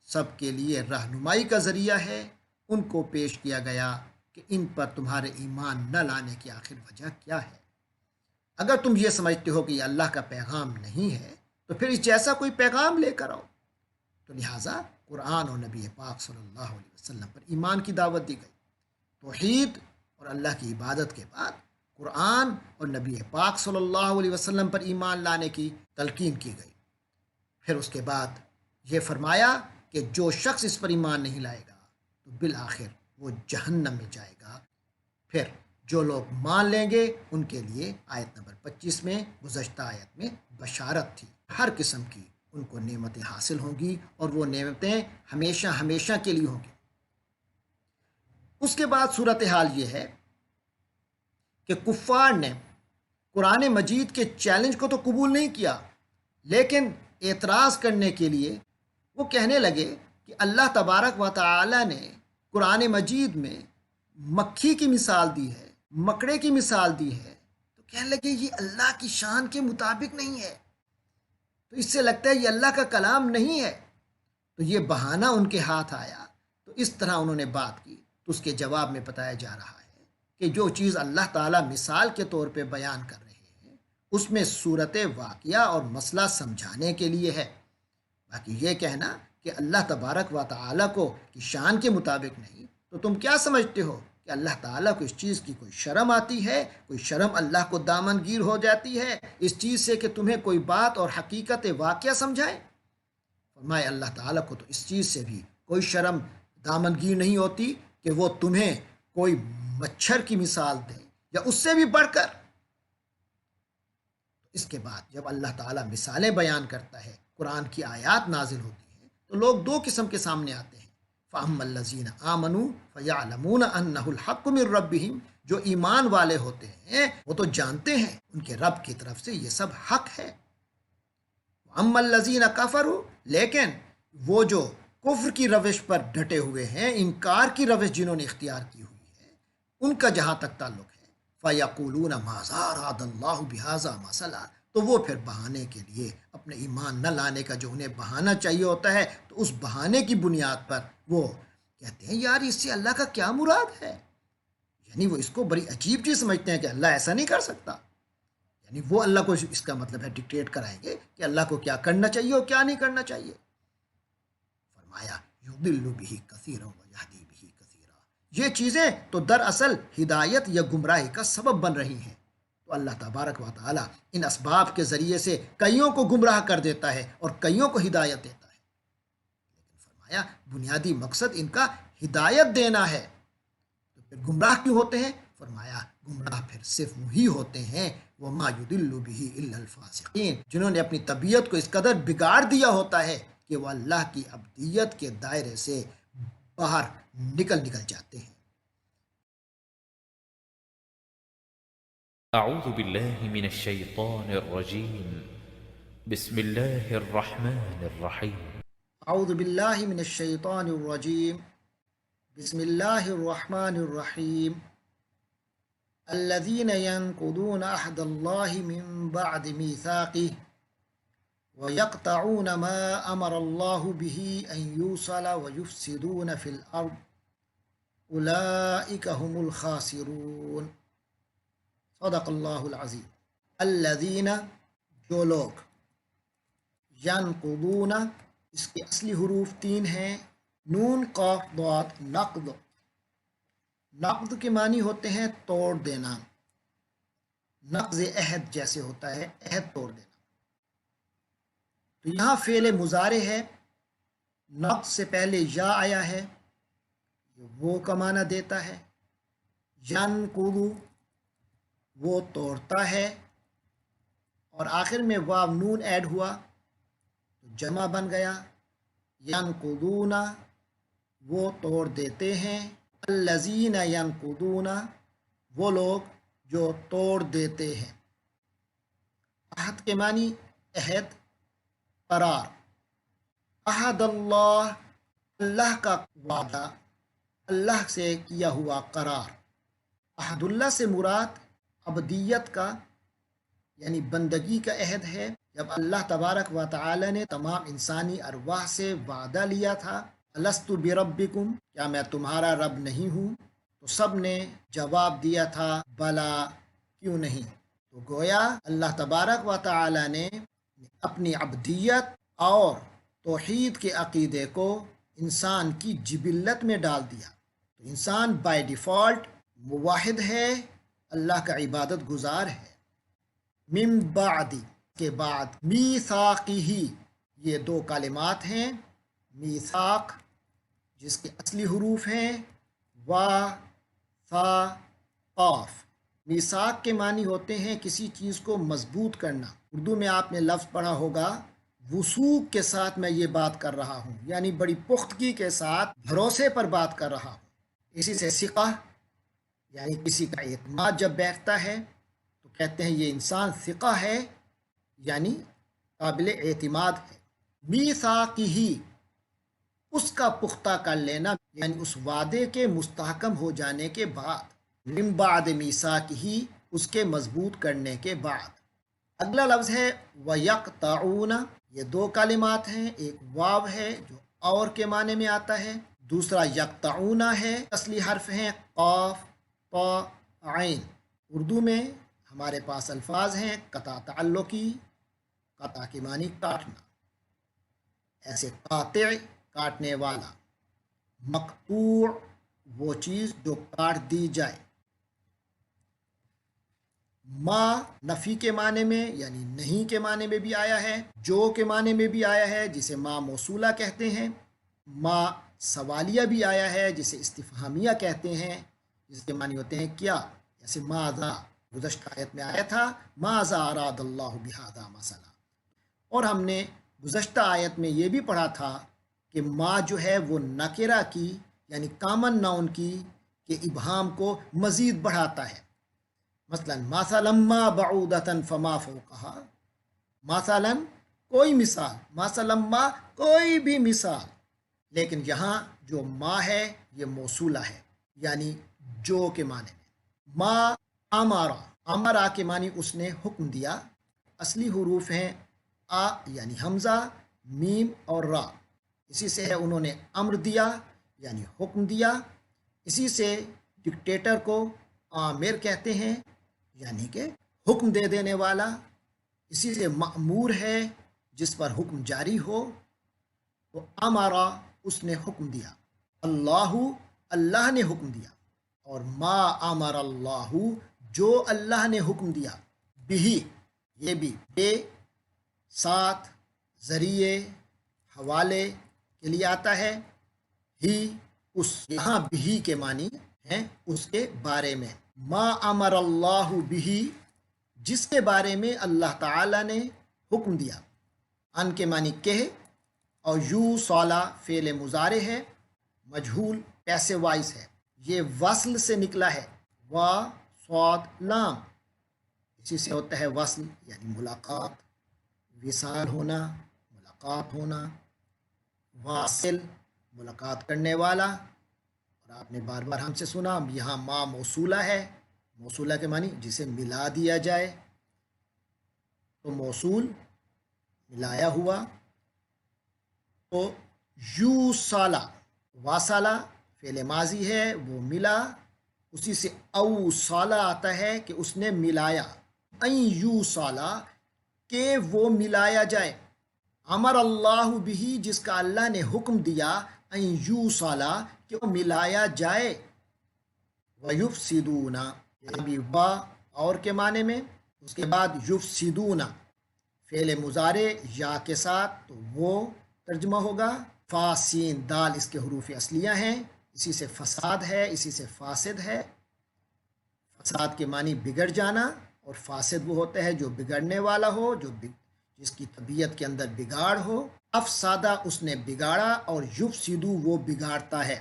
سب کے لیے رہنمائی کا ذریعہ ہے، ان کو پیش کیا گیا کہ ان پر تمہارے ایمان نہ لانے کی آخر وجہ کیا ہے۔ اگر تم یہ سمجھتے ہو کہ یہ اللہ کا پیغام نہیں ہے تو پھر اس جیسا کوئی پیغام لے کر آؤ۔ تو لہٰذا قرآن اور نبی پاک صلی اللہ علیہ وسلم پر ایمان کی دعوت دی گئی۔ توحید اور اللہ کی عبادت کے بعد قرآن اور نبی پاک صلی اللہ علیہ وسلم پر ایمان لانے کی تلقین کی گئی۔ پھر اس کے بعد یہ فرمایا کہ جو شخص اس پر ایمان نہیں لائے گا تو بالآخر وہ جہنم میں جائے گا۔ پھر جو لوگ مان لیں گے ان کے لیے آیت نمبر 25 میں، گزشتہ آیت میں بشارت تھی، ہر قسم کی ان کو نعمتیں حاصل ہوں گی، اور وہ نعمتیں ہمیشہ ہمیشہ کے لیے ہوں گی۔ اس کے بعد صورتحال یہ ہے کہ کفار نے قرآن مجید کے چیلنج کو تو قبول نہیں کیا، لیکن اعتراض کرنے کے لیے وہ کہنے لگے کہ اللہ تبارک و تعالی نے قرآن مجید میں مکھی کی مثال دی ہے، مکڑے کی مثال دی ہے، تو کہنے لگے یہ اللہ کی شان کے مطابق نہیں ہے، تو اس سے لگتا ہے یہ اللہ کا کلام نہیں ہے۔ تو یہ بہانہ ان کے ہاتھ آیا، تو اس طرح انہوں نے بات کی، تو اس کے جواب میں بتایا جا رہا ہے کہ جو چیز اللہ تعالیٰ مثال کے طور پہ بیان کر رہے ہیں اس میں صورت واقعہ اور مسئلہ سمجھانے کے لیے ہے، باقی یہ کہنا کہ اللہ تبارک و تعالیٰ کو کی شان کے مطابق نہیں، تو تم کیا سمجھتے ہو کہ اللہ تعالیٰ کو اس چیز کی کوئی شرم آتی ہے؟ کوئی شرم اللہ کو دامن گیر ہو جاتی ہے اس چیز سے کہ تمہیں کوئی بات اور حقیقت واقعہ سمجھائے؟ فرمائے اللہ تعالیٰ کو تو اس چیز سے بھی کوئی شرم دامن گیر نہیں ہوتی کہ وہ تمہیں کوئی مچھر کی مثال دے یا اس سے بھی بڑھ کر۔ اس کے بعد جب اللہ تعالیٰ مثالیں بیان کرتا ہے، قرآن کی آیات نازل ہوتی ہیں، تو لوگ 2 قسم کے سامنے آتے ہیں۔ فَأَمَّا الَّذِينَ آمَنُوا فَيَعْلَمُونَ أَنَّهُ الْحَقُّ مِنْ رَبِّهِمْ، جو ایمان والے ہوتے ہیں وہ تو جانتے ہیں ان کے رب کی طرف سے یہ سب حق ہے۔ وَأَمَّا الَّذِينَ كَفَرُوا، لیکن وہ جو کفر کی روش پر ڈٹے ہوئے ہیں، انکار کی روش جنہوں نے اختیار کی ہوئی ہے، ان کا جہاں تک تعلق ہے فَيَقُولُونَ مَاذَا أَرَادَ اللَّهُ بِهَذَا مَثَلًا، تو وہ پھر بہانے کے لیے اپنے ایمان نہ لانے کا جو انہیں بہانہ چاہیے ہوتا ہے، تو اس بہانے کی بنیاد پر وہ کہتے ہیں یار اس سے اللہ کا کیا مراد ہے، یعنی وہ اس کو بڑی عجیب چیز سمجھتے ہیں کہ اللہ ایسا نہیں کر سکتا، یعنی وہ اللہ کو اس کا مطلب ہے ڈکٹیٹ کرائیں گے کہ اللہ کو کیا کرنا چاہیے اور کیا نہیں کرنا چاہیے۔ فرمایا یضل بہ کثیرا ویہدی بہ کثیرا، یہ چیزیں تو دراصل ہدایت یا گمراہی کا سبب بن رہی ہیں۔ تو اللہ تبارک و تعالیٰ ان اسباب کے ذریعے سے کئیوں کو گمراہ کر دیتا ہے اور کئیوں کو ہدایت دیتا ہے، لیکن فرمایا بنیادی مقصد ان کا ہدایت دینا ہے، تو پھر گمراہ کیوں ہوتے ہیں؟ فرمایا گمراہ پھر صرف وہی ہوتے ہیں وَمَا يُضِلُّ بِهِ إِلَّا الْفَاسِقِينَ، جنہوں نے اپنی طبیعت کو اس قدر بگاڑ دیا ہوتا ہے کہ وہ اللہ کی عبدیت کے دائرے سے باہر نکل جاتے ہیں۔ أعوذ بالله من الشيطان الرجيم بسم الله الرحمن الرحيم اعوذ باللہ من الشیطان الرجیم بسم اللہ الرحمن الرحیم الذین ينقضون عہد اللہ من بعد میثاقہ ويقطعون ما امر اللہ به ان یوصل ويفسدون فی الارض اولئک هم الخاسرون۔ صدق اللہ العظیم۔ الذین، جو لوگ، ینقضون، اس کے اصلی حروف 3 ہیں، نون قاف ضاد، نقض۔ نقض کے معنی ہوتے ہیں توڑ دینا، نقض عہد جیسے ہوتا ہے، عہد توڑ دینا۔ تو یہاں فعل مضارع ہے، نقض سے پہلے یا آیا ہے، وہ کا معنی دیتا ہے، ینقض وہ توڑتا ہے، اور آخر میں واو نون ایڈ ہوا تو جمع بن گیا، ینقضون وہ توڑ دیتے ہیں، الذین ینقضون وہ لوگ جو توڑ دیتے ہیں۔ عہد کے معنی عہد، قرار۔ عہد اللہ، اللہ کا وعدہ، اللہ سے کیا ہوا قرار۔ عہد اللہ سے مراد عبدیت کا یعنی بندگی کا عہد ہے۔ جب اللہ تبارک و تعالی نے تمام انسانی ارواح سے وعدہ لیا تھا، الست بربکم، کیا میں تمہارا رب نہیں ہوں؟ تو سب نے جواب دیا تھا بلا، کیوں نہیں؟ تو گویا اللہ تبارک و تعالی نے اپنی عبدیت اور توحید کے عقیدے کو انسان کی جبلت میں ڈال دیا، تو انسان بائی ڈیفالٹ موحد ہے، اللہ کا عبادت گزار ہے۔ من بعد کے بعد، میثاقہ یہ 2 کلمات ہیں، میثاق جس کے اصلی حروف ہیں وا، ثا، قاف۔ میثاق کے معنی ہوتے ہیں کسی چیز کو مضبوط کرنا۔ اردو میں آپ نے لفظ پڑھا ہوگا وثوق کے ساتھ میں یہ بات کر رہا ہوں، یعنی بڑی پختگی کے ساتھ بھروسے پر بات کر رہا ہوں۔ اسی سے ثقہ یعنی کسی کا اعتماد جب بیٹھتا ہے تو کہتے ہیں یہ انسان ثقہ ہے، یعنی قابل اعتماد ہے۔ میثاقہ اس کا پختہ کر لینا، یعنی اس وعدے کے مستحکم ہو جانے کے بعد، من بعد میثاقہ اس کے مضبوط کرنے کے بعد۔ اگلا لفظ ہے وَيَقْطَعُونَ، یہ 2 کلمات ہیں، ایک واو ہے جو اور کے معنی میں آتا ہے، دوسرا یقطعون ہے، اصلی حرف ہیں قاف، طا، عین۔ اردو میں ہمارے پاس الفاظ ہیں قطع تعلقی، قطع کے معنی کاٹنا، ایسے قاطع کاٹنے والا، مقطوع وہ چیز جو کاٹ دی جائے۔ ما نفی کے معنی میں یعنی نہیں کے معنی میں بھی آیا ہے، جو کے معنی میں بھی آیا ہے جسے ما موصولہ کہتے ہیں، ما سوالیہ بھی آیا ہے جسے استفہامیہ کہتے ہیں، جس کے معنی ہوتے ہیں کیا، جیسے ماذا گزشتہ آیت میں آیا تھا ماذا اراد اللہ بہذا مثلا۔ اور ہم نے گزشتہ آیت میں یہ بھی پڑھا تھا کہ ما جو ہے وہ نکرہ کی یعنی کامن ناؤن کی کہ ابہام کو مزید بڑھاتا ہے۔ مثلا مثلا ما بعودۃ فما فوقہا، مثلا کوئی مثال، مثلا ما کوئی بھی مثال، لیکن یہاں جو ما ہے یہ موصولہ ہے یعنی جو کے معنی میں۔ ما امارا، امرا کے معنی اس نے حکم دیا، اصلی حروف ہیں آ یعنی حمزہ، میم اور را، اسی سے ہے انہوں نے امر دیا یعنی حکم دیا، اسی سے ڈکٹیٹر کو آمر کہتے ہیں یعنی کہ حکم دے دینے والا، اسی سے مأمور ہے جس پر حکم جاری ہو، تو امارا اس نے حکم دیا، اللہ اللہ نے حکم دیا، اور ما امر اللہ جو اللہ نے حکم دیا، بھی یہ بھی بے ساتھ ذریعے حوالے کے لیے آتا ہے، ہی اس، یہاں بھی کے معنی ہیں اس کے بارے میں، ما امر اللہ بھی جس کے بارے میں اللہ تعالیٰ نے حکم دیا، ان کے معنی کہ، اور یو صالح فعل مضارع ہے، مجہول پیسے وائز ہے، یہ وصل سے نکلا ہے، وا صاد لام، اسی سے ہوتا ہے وصل یعنی ملاقات، وصال ہونا، ملاقات ہونا، واصل ملاقات کرنے والا۔ اور آپ نے بار بار ہم سے سنا یہاں ما موصولہ ہے، موصولہ کے معنی جسے ملا دیا جائے، تو موصول ملایا ہوا، تو یو صالح واصلہ فعل ماضی ہے وہ ملا، اسی سے او صالح آتا ہے کہ اس نے ملایا، این یو صالح کہ وہ ملایا جائے، امر اللہ بھی جس کا اللہ نے حکم دیا، این یو صالح کہ وہ ملایا جائے، ویفسدون ابھی وا اور کے معنی میں، اس کے بعد یفسدون فعل مضارع یا کے ساتھ، تو وہ ترجمہ ہوگا، فا سین دال اس کے حروف اصلیہ ہیں، اسی سے فساد ہے، اسی سے فاسد ہے، فساد کے معنی بگڑ جانا، اور فاسد وہ ہوتا ہے جو بگڑنے والا ہو، جس کی طبیعت کے اندر بگاڑ ہو، افسادہ اس نے بگاڑا، اور یفسدو وہ بگاڑتا ہے،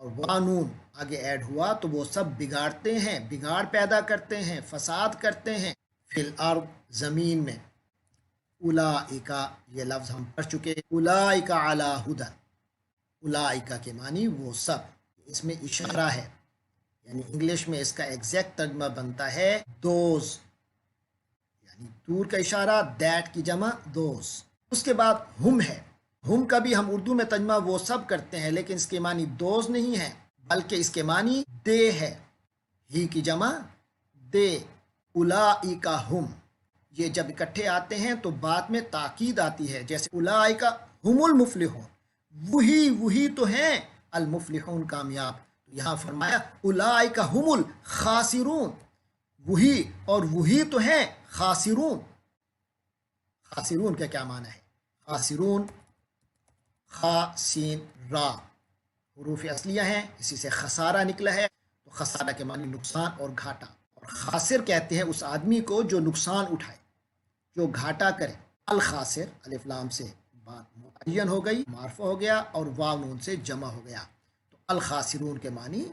اور وانون آگے ایڈ ہوا تو وہ سب بگاڑتے ہیں، بگاڑ پیدا کرتے ہیں، فساد کرتے ہیں، فی الارض زمین میں، اولئک یہ لفظ ہم پڑھ چکے، اولئک علی ہدی، اولئک کے معنی وہ سب، اس میں اشارہ ہے، یعنی انگلش میں اس کا ایگزیکٹ ترجمہ بنتا ہے دوز، یعنی دور کا اشارہ، دیٹ کی جمع دوز۔ اس کے بعد ہم ہے، ہم کا بھی ہم اردو میں ترجمہ وہ سب کرتے ہیں، لیکن اس کے معنی دوز نہیں ہے، بلکہ اس کے معنی دے ہے، ہی کی جمع دے، اولئک ہم، یہ جب اکٹھے آتے ہیں تو بعد میں تاکید آتی ہے، جیسے اولئک ہم المفلحون، وہی تو ہیں المفلحون کامیاب، یہاں فرمایا اولئک ہم الخاسرون، وہی اور وہی تو ہیں خاسرون۔ خاسرون کا کیا معنی ہے؟ خاسرون خا سین را حروف اصلیہ ہیں، اسی سے خسارہ نکلا ہے، تو خسارہ کے معنی نقصان اور گھاٹا، اور خاسر کہتے ہیں اس آدمی کو جو نقصان اٹھائے، جو گھاٹا کرے، الخاسر الف لام سے بات متعین ہو گئی، معرفہ ہو گیا، اور واو نون سے جمع ہو گیا، تو الخاسرون کے معنی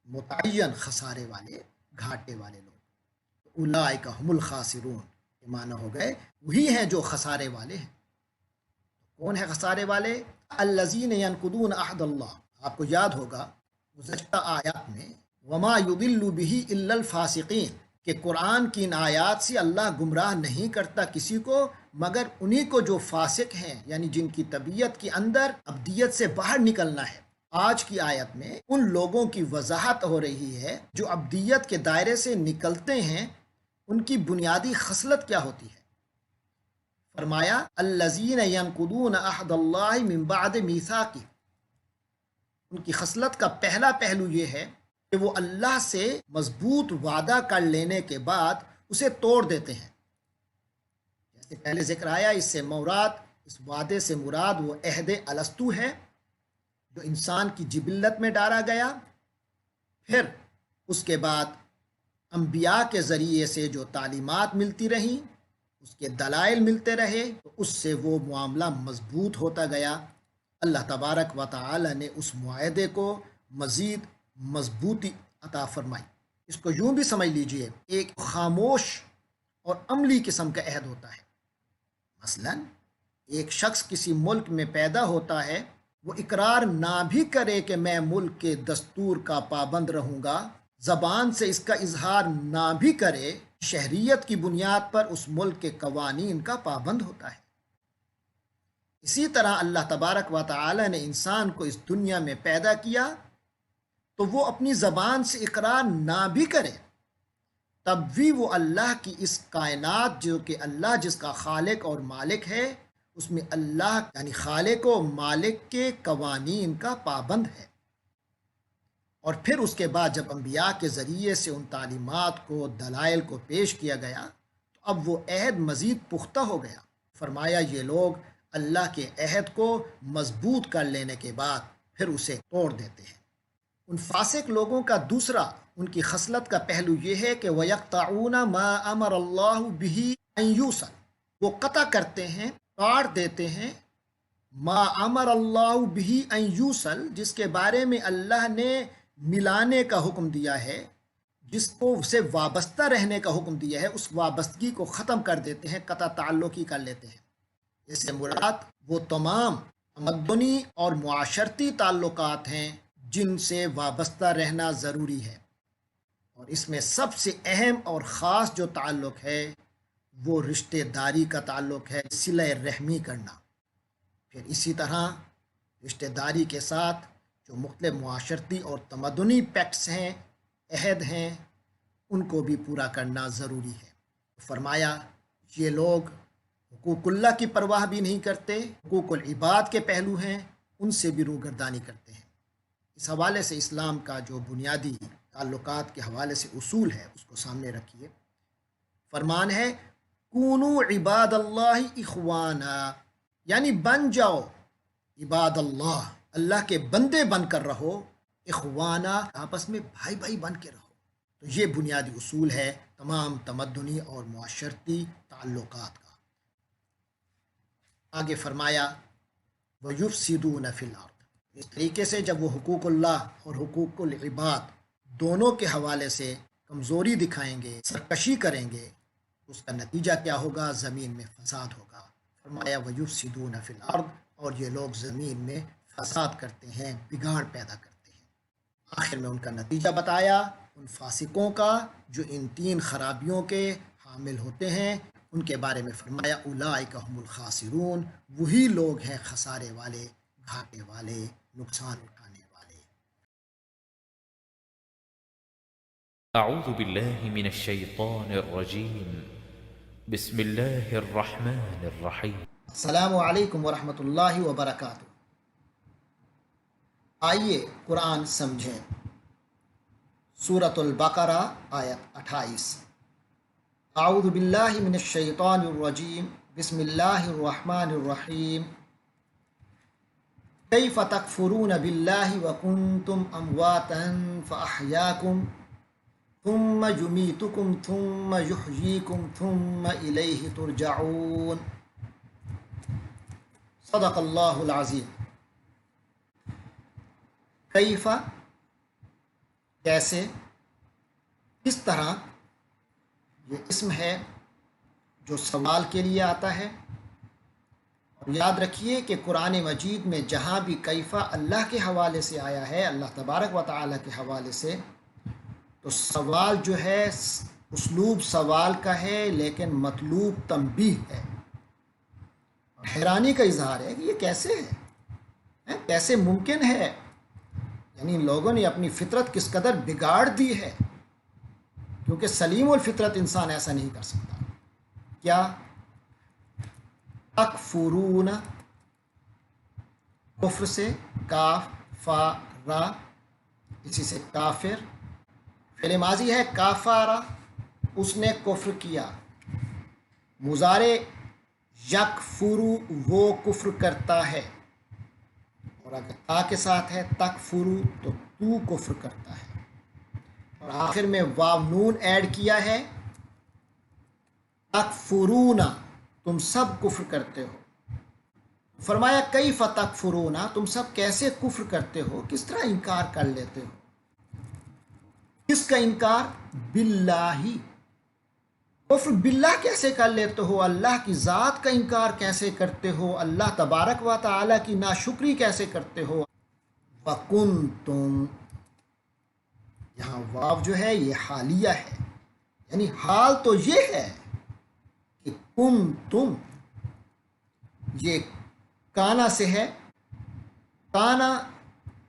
متعین خسارے والے، گھاٹے والے لوگ، اولئک هم الخاسرون کے معنی ہو گئے وہی ہیں جو خسارے والے ہیں۔ کون ہے خسارے والے؟ الذین ینقضون عہد اللہ، آپ کو یاد ہوگا گزشتہ آیات میں وما یضل به الا الفاسقین، کہ قرآن کی ان آیات سے اللہ گمراہ نہیں کرتا کسی کو مگر انہی کو جو فاسق ہیں، یعنی جن کی طبیعت کے اندر ابدیت سے باہر نکلنا ہے۔ آج کی آیت میں ان لوگوں کی وضاحت ہو رہی ہے جو ابدیت کے دائرے سے نکلتے ہیں، ان کی بنیادی خصلت کیا ہوتی ہے؟ فرمایا الذین ینقضون عہد اللہ من بعد میثاقہ، ان کی خصلت کا پہلا پہلو یہ ہے کہ وہ اللہ سے مضبوط وعدہ کر لینے کے بعد اسے توڑ دیتے ہیں، جیسے پہلے ذکر آیا، اس سے مراد، اس وعدے سے مراد وہ عہد الستو ہے جو انسان کی جبلت میں ڈالا گیا، پھر اس کے بعد انبیاء کے ذریعے سے جو تعلیمات ملتی رہیں، اس کے دلائل ملتے رہے، تو اس سے وہ معاملہ مضبوط ہوتا گیا۔ اللہ تبارک و تعالی نے اس معاہدے کو مزید مضبوطی عطا فرمائی۔ اس کو یوں بھی سمجھ لیجئے، ایک خاموش اور عملی قسم کا عہد ہوتا ہے۔ مثلا ایک شخص کسی ملک میں پیدا ہوتا ہے، وہ اقرار نہ بھی کرے کہ میں ملک کے دستور کا پابند رہوں گا، زبان سے اس کا اظہار نہ بھی کرے، شہریت کی بنیاد پر اس ملک کے قوانین کا پابند ہوتا ہے۔ اسی طرح اللہ تبارک و تعالی نے انسان کو اس دنیا میں پیدا کیا تو وہ اپنی زبان سے اقرار نہ بھی کرے، تب بھی وہ اللہ کی اس کائنات، جو کہ اللہ جس کا خالق اور مالک ہے، اس میں اللہ یعنی خالق و مالک کے قوانین کا پابند ہے۔ اور پھر اس کے بعد جب انبیاء کے ذریعے سے ان تعلیمات کو، دلائل کو پیش کیا گیا، تو اب وہ عہد مزید پختہ ہو گیا۔ فرمایا یہ لوگ اللہ کے عہد کو مضبوط کر لینے کے بعد پھر اسے توڑ دیتے ہیں۔ ان فاسق لوگوں کا دوسرا ان کی خصلت کا پہلو یہ ہے کہ وَيَقْطَعُونَ مَا أَمَرَ اللَّهُ بِهِ أَن يُوصَلَ، وہ قطع کرتے ہیں، کاٹ دیتے ہیں، ما امر اللہ بہ ان یوصل، جس کے بارے میں اللہ نے ملانے کا حکم دیا ہے، جس کو اسے وابستہ رہنے کا حکم دیا ہے، اس وابستگی کو ختم کر دیتے ہیں، قطع تعلقی کر لیتے ہیں۔ اس سے مراد وہ تمام تمدنی اور معاشرتی تعلقات ہیں جن سے وابستہ رہنا ضروری ہے، اور اس میں سب سے اہم اور خاص جو تعلق ہے وہ رشتہ داری کا تعلق ہے، صلہ رحمی کرنا۔ پھر اسی طرح رشتہ داری کے ساتھ جو مختلف معاشرتی اور تمدنی پیکٹس ہیں، عہد ہیں، ان کو بھی پورا کرنا ضروری ہے۔ فرمایا یہ لوگ حقوق اللہ کی پرواہ بھی نہیں کرتے، حقوق العباد کے پہلو ہیں ان سے بھی روگردانی کرتے ہیں۔ اس حوالے سے اسلام کا جو بنیادی تعلقات کے حوالے سے اصول ہے اس کو سامنے رکھیے۔ فرمان ہے کونو عباد اللہ اخوانا، یعنی بن جاؤ عباد اللہ، اللہ کے بندے بن کر رہو، اخوانا آپس میں بھائی بھائی بن کے رہو۔ تو یہ بنیادی اصول ہے تمام تمدنی اور معاشرتی تعلقات کا۔ آگے فرمایا وَيُفْسِدُونَ فِي الْأَرْضِ، اس طریقے سے جب وہ حقوق اللہ اور حقوق العباد دونوں کے حوالے سے کمزوری دکھائیں گے، سرکشی کریں گے، اس کا نتیجہ کیا ہوگا؟ زمین میں فساد ہوگا۔ فرمایا وَيُفْسِدُونَ فِي الْأَرْضِ، اور یہ لوگ زمین میں فساد کرتے ہیں، بگاڑ پیدا کرتے ہیں۔ آخر میں ان کا نتیجہ بتایا ان فاسقوں کا جو ان تین خرابیوں کے حامل ہوتے ہیں، ان کے بارے میں فرمایا اولئک هم الخاسرون، وہی لوگ ہیں خسارے والے، گھاٹے والے، نقصان اٹھانے والے۔ أعوذ بالله من الشيطان الرجيم بسم الله الرحمن الرحيم السلام علیکم ورحمۃ اللہ وبرکاتہ۔ آئیے قرآن سمجھیں۔ سورۃ البقرہ آیت 28۔ اعوذ باللہ من الشیطان الرجیم بسم اللہ الرحمن الرحیم کیف تکفرون باللہ وکنتم امواتا فاحیاکم ثم یمیتکم ثم یحییکم ثم الیہ ترجعون۔ صدق اللہ العظیم۔ کیف، کیسے، کس طرح، یہ اسم ہے جو سوال کے لیے آتا ہے۔ اور یاد رکھیے کہ قرآن مجید میں جہاں بھی کیفہ اللہ کے حوالے سے آیا ہے، اللہ تبارک و تعالیٰ کے حوالے سے، تو سوال جو ہے اسلوب سوال کا ہے لیکن مطلوب تنبیہ ہے، حیرانی کا اظہار ہے کہ یہ کیسے ہے، کیسے ممکن ہے، یعنی لوگوں نے اپنی فطرت کس قدر بگاڑ دی ہے، کیونکہ سلیم الفطرت انسان ایسا نہیں کر سکتا۔ کیا؟ تکفرون، کفر سے، کاف فا را، اسی سے کافر، فعل ماضی ہے کافارا، اس نے کفر کیا۔ مضارع یکفرو، وہ کفر کرتا ہے، اور اگر تا کے ساتھ ہے تکفرو تو تو کفر کرتا ہے، اور آخر میں واو نون ایڈ کیا ہے، تکفرون، تم سب کفر کرتے ہو۔ فرمایا کیف تکفرون، تم سب کیسے کفر کرتے ہو، کس طرح انکار کر لیتے ہو۔ کس کا انکار؟ باللہ، کفر باللہ کیسے کر لیتے ہو، اللہ کی ذات کا انکار کیسے کرتے ہو، اللہ تبارک و تعالیٰ کی ناشکری کیسے کرتے ہو۔ وَكُنْتُمْ، یہاں واو جو ہے یہ حالیہ ہے، یعنی حال تو یہ ہے کہ کنتم، یہ کانا سے ہے۔ کانا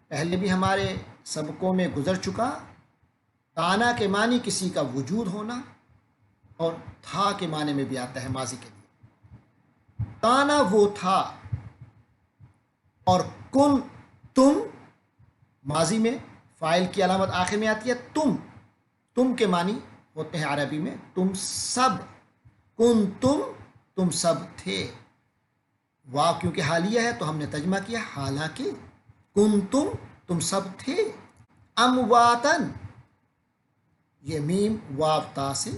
پہلے بھی ہمارے سبقوں میں گزر چکا، کانا کے معنی کسی کا وجود ہونا، اور تھا کے معنی میں بھی آتا ہے ماضی کے لیے۔ کانا وہ تھا، اور کن تم ماضی میں فاعل کی علامت آخر میں آتی ہے تم، تم کے معنی ہوتے ہیں عربی میں تم سب، کن تم سب تھے، واو کیونکہ حالیہ ہے تو ہم نے ترجمہ کیا حالانکہ، کنتم تم سب تھے، امواتن یہ میم واو تا سے،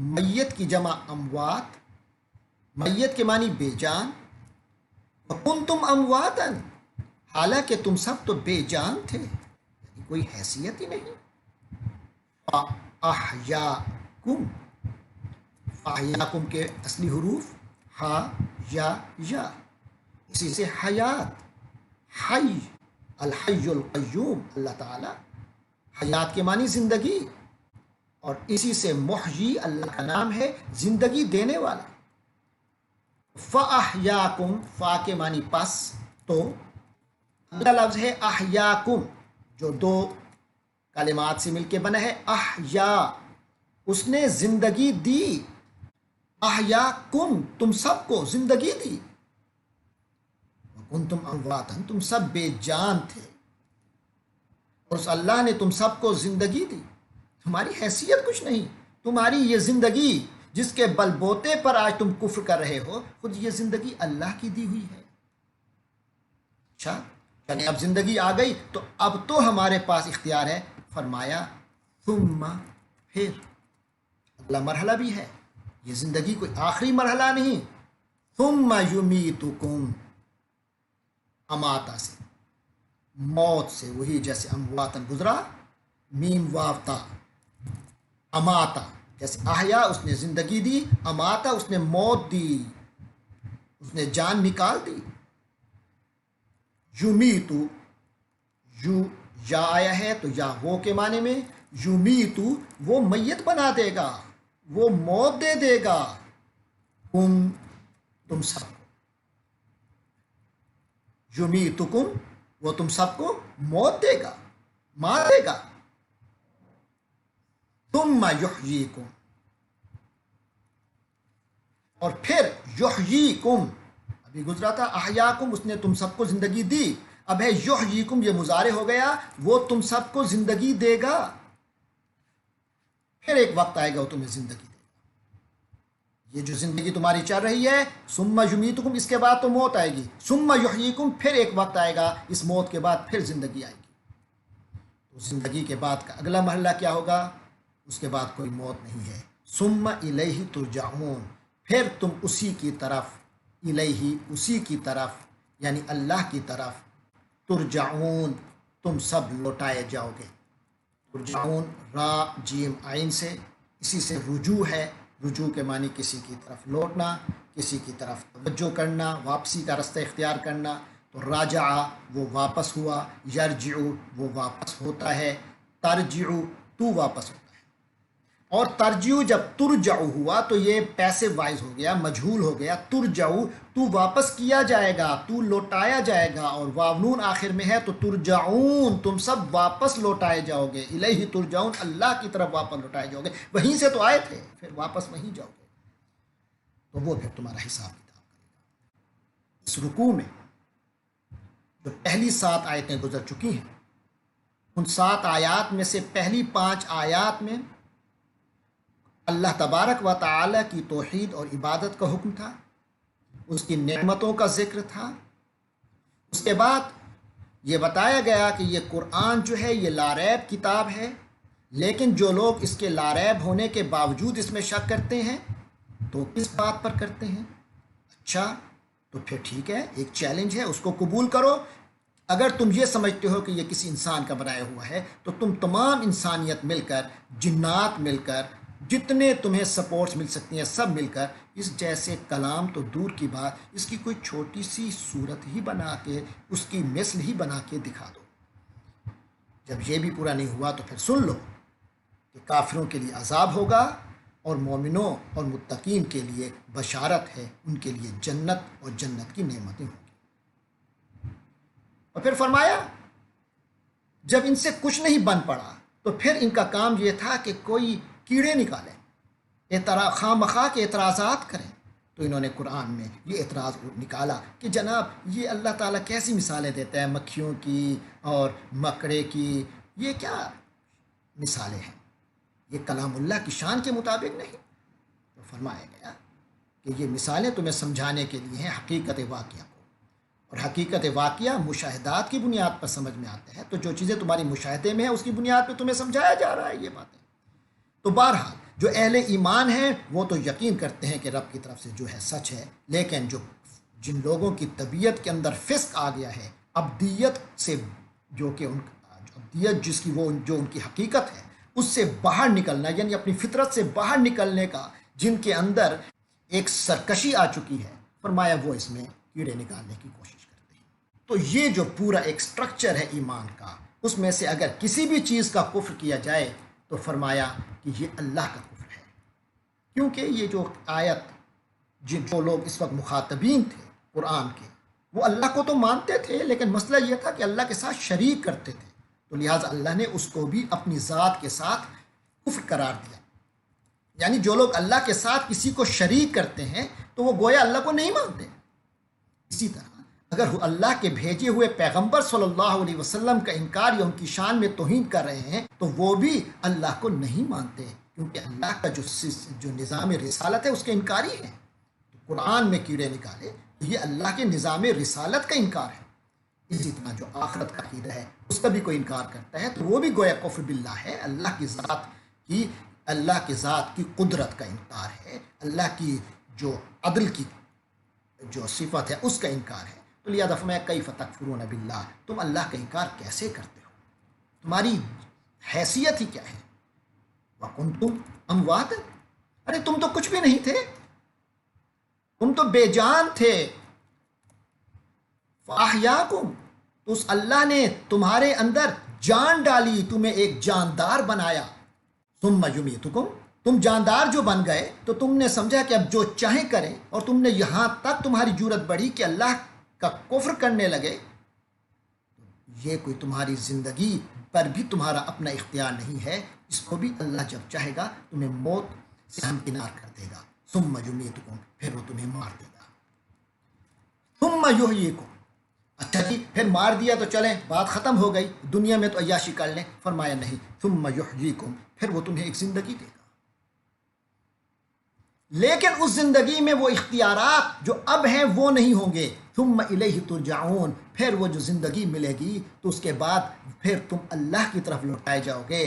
میت کی جمع اموات، میت کے معنی بے جان، کنتم امواتن حالانکہ تم سب تو بے جان تھے، یعنی کوئی حیثیت ہی نہیں، احیاکم، احیاکم کے اصلی حروف ہا یا، اسی سے حیات، حی، الحی القیوم اللہ تعالی، حیات کے معنی زندگی، اور اسی سے محیی اللہ کا نام ہے زندگی دینے والا۔ فَأَحْيَاكُمْ، فا کے معنی پس، تو اگلا لفظ ہے احیاکم جو دو کلمات سے مل کے بنا ہے، احیا، اس نے زندگی دی، احیاکم تم سب کو زندگی دی، کنتم امواتن تم سب بے جان تھے، اور اس اللہ نے تم سب کو زندگی دی، تمہاری حیثیت کچھ نہیں، تمہاری یہ زندگی جس کے بل بوتے پر آج تم کفر کر رہے ہو، خود یہ زندگی اللہ کی دی ہوئی ہے۔ اچھا، یعنی اب زندگی آ گئی تو اب تو ہمارے پاس اختیار ہے، فرمایا ثم، پھر اگلا مرحلہ بھی ہے، یہ زندگی کوئی آخری مرحلہ نہیں، ثم یمیتکم، اماتا سے، موت سے، وہی جیسے امواتن گزرا، میم واو تا، اماتا جیسے احیا اس نے زندگی دی، اماتا اس نے موت دی، اس نے جان نکال دی، یمیتو، یو یا آیا ہے تو یا وہ کے معنی میں، یمیتو وہ میت بنا دے گا، وہ موت دے دے گا، تم سب کو، یمیتکم وہ تم سب کو موت دے گا، مار دے گا، ثم یحییکم، اور پھر یحییکم، ابھی گزرا تھا احیاکم اس نے تم سب کو زندگی دی، اب ہے یحییکم یہ مضارع ہو گیا، وہ تم سب کو زندگی دے گا، پھر ایک وقت آئے گا وہ تمہیں زندگی دے گا، یہ جو زندگی تمہاری چل رہی ہے، ثم یمیتکم اس کے بعد تو موت آئے گی، ثم یحییکم پھر ایک وقت آئے گا اس موت کے بعد پھر زندگی آئے گی، تو زندگی کے بعد کا اگلا مرحلہ کیا ہوگا؟ اس کے بعد کوئی موت نہیں ہے، ثم الیہ ترجعون، پھر تم اسی کی طرف، الیہ اسی کی طرف یعنی اللہ کی طرف، ترجعون تم سب لوٹائے جاؤ گے، ترجعون را جیم عین سے، اسی سے رجوع ہے، رجوع کے معنی کسی کی طرف لوٹنا، کسی کی طرف توجہ کرنا، واپسی کا رستہ اختیار کرنا، تو راجع وہ واپس ہوا، یرجع وہ واپس ہوتا ہے، ترجع تو واپس ہوتا ہے، اور ترجیع جب ترجع ہوا تو یہ پیسو وائز ہو گیا، مجہول ہو گیا، ترجع تو واپس کیا جائے گا، تو لوٹایا جائے گا، اور واو نون آخر میں ہے تو ترجعون تم سب واپس لوٹائے جاؤ گے، الیہ ترجعون اللہ کی طرف واپس لوٹائے جاؤ گے، وہیں سے تو آئے تھے، پھر واپس وہیں جاؤ گے، تو وہ پھر تمہارا حساب کتاب کرے گا۔ اس رکوع میں جو پہلی 7 آیتیں گزر چکی ہیں، ان 7 آیات میں سے پہلی 5 آیات میں اللہ تبارک و تعالی کی توحید اور عبادت کا حکم تھا، اس کی نعمتوں کا ذکر تھا، اس کے بعد یہ بتایا گیا کہ یہ قرآن جو ہے یہ لاریب کتاب ہے، لیکن جو لوگ اس کے لاریب ہونے کے باوجود اس میں شک کرتے ہیں تو کس بات پر کرتے ہیں؟ اچھا تو پھر ٹھیک ہے، ایک چیلنج ہے، اس کو قبول کرو، اگر تم یہ سمجھتے ہو کہ یہ کسی انسان کا بنایا ہوا ہے تو تم تمام انسانیت مل کر، جنات مل کر، جتنے تمہیں سپورٹس مل سکتی ہیں سب مل کر اس جیسے کلام تو دور کی بات، اس کی کوئی چھوٹی سی صورت ہی بنا کے، اس کی مثل ہی بنا کے دکھا دو۔ جب یہ بھی پورا نہیں ہوا تو پھر سن لو کہ کافروں کے لیے عذاب ہوگا اور مومنوں اور متقین کے لیے بشارت ہے، ان کے لیے جنت اور جنت کی نعمتیں ہوں گی۔ اور پھر فرمایا جب ان سے کچھ نہیں بن پڑا تو پھر ان کا کام یہ تھا کہ کوئی کیڑے نکالیں، خواہ مخواہ کے اعتراضات کریں، تو انہوں نے قرآن میں یہ اعتراض نکالا کہ جناب یہ اللہ تعالیٰ کیسی مثالیں دیتا ہے مکھیوں کی اور مکڑے کی، یہ کیا مثالیں ہیں، یہ کلام اللہ کی شان کے مطابق نہیں۔ تو فرمایا گیا کہ یہ مثالیں تمہیں سمجھانے کے لیے ہیں حقیقت واقعہ کو، اور حقیقت واقعہ مشاہدات کی بنیاد پر سمجھ میں آتے ہیں، تو جو چیزیں تمہاری مشاہدے میں ہیں اس کی بنیاد پہ تمہیں سمجھایا جا رہا ہے یہ باتیں۔ تو بہرحال جو اہل ایمان ہیں وہ تو یقین کرتے ہیں کہ رب کی طرف سے جو ہے سچ ہے، لیکن جن لوگوں کی طبیعت کے اندر فسق آ گیا ہے، ابدیت سے، جو کہ ابدیت جس کی وہ جو ان کی حقیقت ہے اس سے باہر نکلنا، یعنی اپنی فطرت سے باہر نکلنے کا جن کے اندر ایک سرکشی آ چکی ہے، فرمایا وہ اس میں کیڑے نکالنے کی کوشش کرتے ہیں۔ تو یہ جو پورا ایک سٹرکچر ہے ایمان کا، اس میں سے اگر کسی بھی چیز کا کفر کیا جائے تو فرمایا کہ یہ اللہ کا کفر ہے، کیونکہ یہ جو آیت جو لوگ اس وقت مخاطبین تھے قرآن کے، وہ اللہ کو تو مانتے تھے لیکن مسئلہ یہ تھا کہ اللہ کے ساتھ شریک کرتے تھے، تو لہٰذا اللہ نے اس کو بھی اپنی ذات کے ساتھ کفر قرار دیا۔ یعنی جو لوگ اللہ کے ساتھ کسی کو شریک کرتے ہیں تو وہ گویا اللہ کو نہیں مانتے۔ اسی طرح اگر وہ اللہ کے بھیجے ہوئے پیغمبر صلی اللہ علیہ وسلم کا انکار یا ان کی شان میں توہین کر رہے ہیں تو وہ بھی اللہ کو نہیں مانتے، کیونکہ اللہ کا جو نظام رسالت ہے اس کے انکاری ہیں۔ تو قرآن میں کیڑے نکالے تو یہ اللہ کے نظام رسالت کا انکار ہے۔ اسی طرح جو آخرت کا عقیدہ ہے اس کا بھی کوئی انکار کرتا ہے تو وہ بھی گویا کفر باللہ ہے، اللہ کی ذات کی قدرت کا انکار ہے، اللہ کی جو عدل کی جو صفت ہے اس کا انکار ہے۔ تو لہٰذا فرمایا کیف تکفرون باللہ، تم اللہ کا انکار کیسے کرتے ہو، تمہاری حیثیت ہی کیا ہے؟ وکنتم اموات، ارے تم تو کچھ بھی نہیں تھے، تم تو بے جان تھے۔ فاحیاکم، تو اس اللہ نے تمہارے اندر جان ڈالی، تمہیں ایک جاندار بنایا۔ ثم یمیتکم، تم جاندار جو بن گئے تو تم نے سمجھا کہ اب جو چاہیں کریں، اور تم نے یہاں تک تمہاری جرت بڑھی کہ اللہ کا کفر کرنے لگے۔ یہ کوئی تمہاری زندگی پر بھی تمہارا اپنا اختیار نہیں ہے، اس کو بھی اللہ جب چاہے گا تمہیں موت سے ہمکنار کر دے گا۔ ثم یمیتکم، پھر وہ تمہیں مار دے گا۔ ثم یحییکم، اچھا جی پھر مار دیا تو چلیں بات ختم ہو گئی، دنیا میں تو عیاشی کر لیں، فرمایا نہیں، ثم یحییکم، پھر وہ تمہیں ایک زندگی دے گا، لیکن اس زندگی میں وہ اختیارات جو اب ہیں وہ نہیں ہوں گے۔ ثم الیہ ترجعون، پھر وہ جو زندگی ملے گی تو اس کے بعد پھر تم اللہ کی طرف لوٹائے جاؤ گے،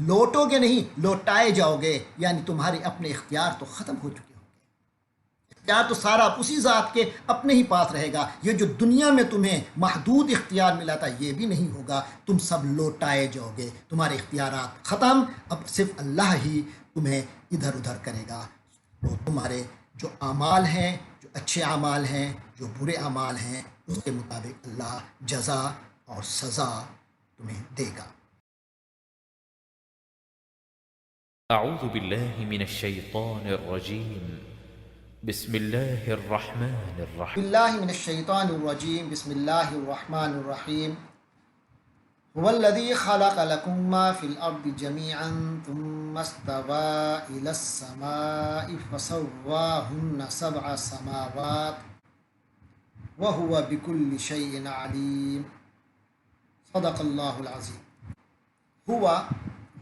لوٹو گے نہیں، لوٹائے جاؤ گے، یعنی تمہارے اپنے اختیار تو ختم ہو چکے ہوں گے، اختیار تو سارا اسی ذات کے اپنے ہی پاس رہے گا۔ یہ جو دنیا میں تمہیں محدود اختیار ملا تھا یہ بھی نہیں ہوگا، تم سب لوٹائے جاؤ گے، تمہارے اختیارات ختم، اب صرف اللہ ہی تمہیں ادھر ادھر کرے گا۔ تو تمہارے جو اعمال ہیں، جو اچھے اعمال ہیں، جو برے اعمال ہیں، اس کے مطابق اللہ جزا اور سزا تمہیں دے گا۔ أعوذ بالله من الشيطان الرجيم بسم الله الرحمن الرحيم باللہ من الشیطان الرجیم، بسم اللہ الرحمن الرحیم۔ هو الذی خلق لکم ما فی الارض جمیعا ثم استوى الى السماء فسواہن سبع سماوات وهو بكل شیء علیم۔ صدق اللہ العظیم۔ ہوا،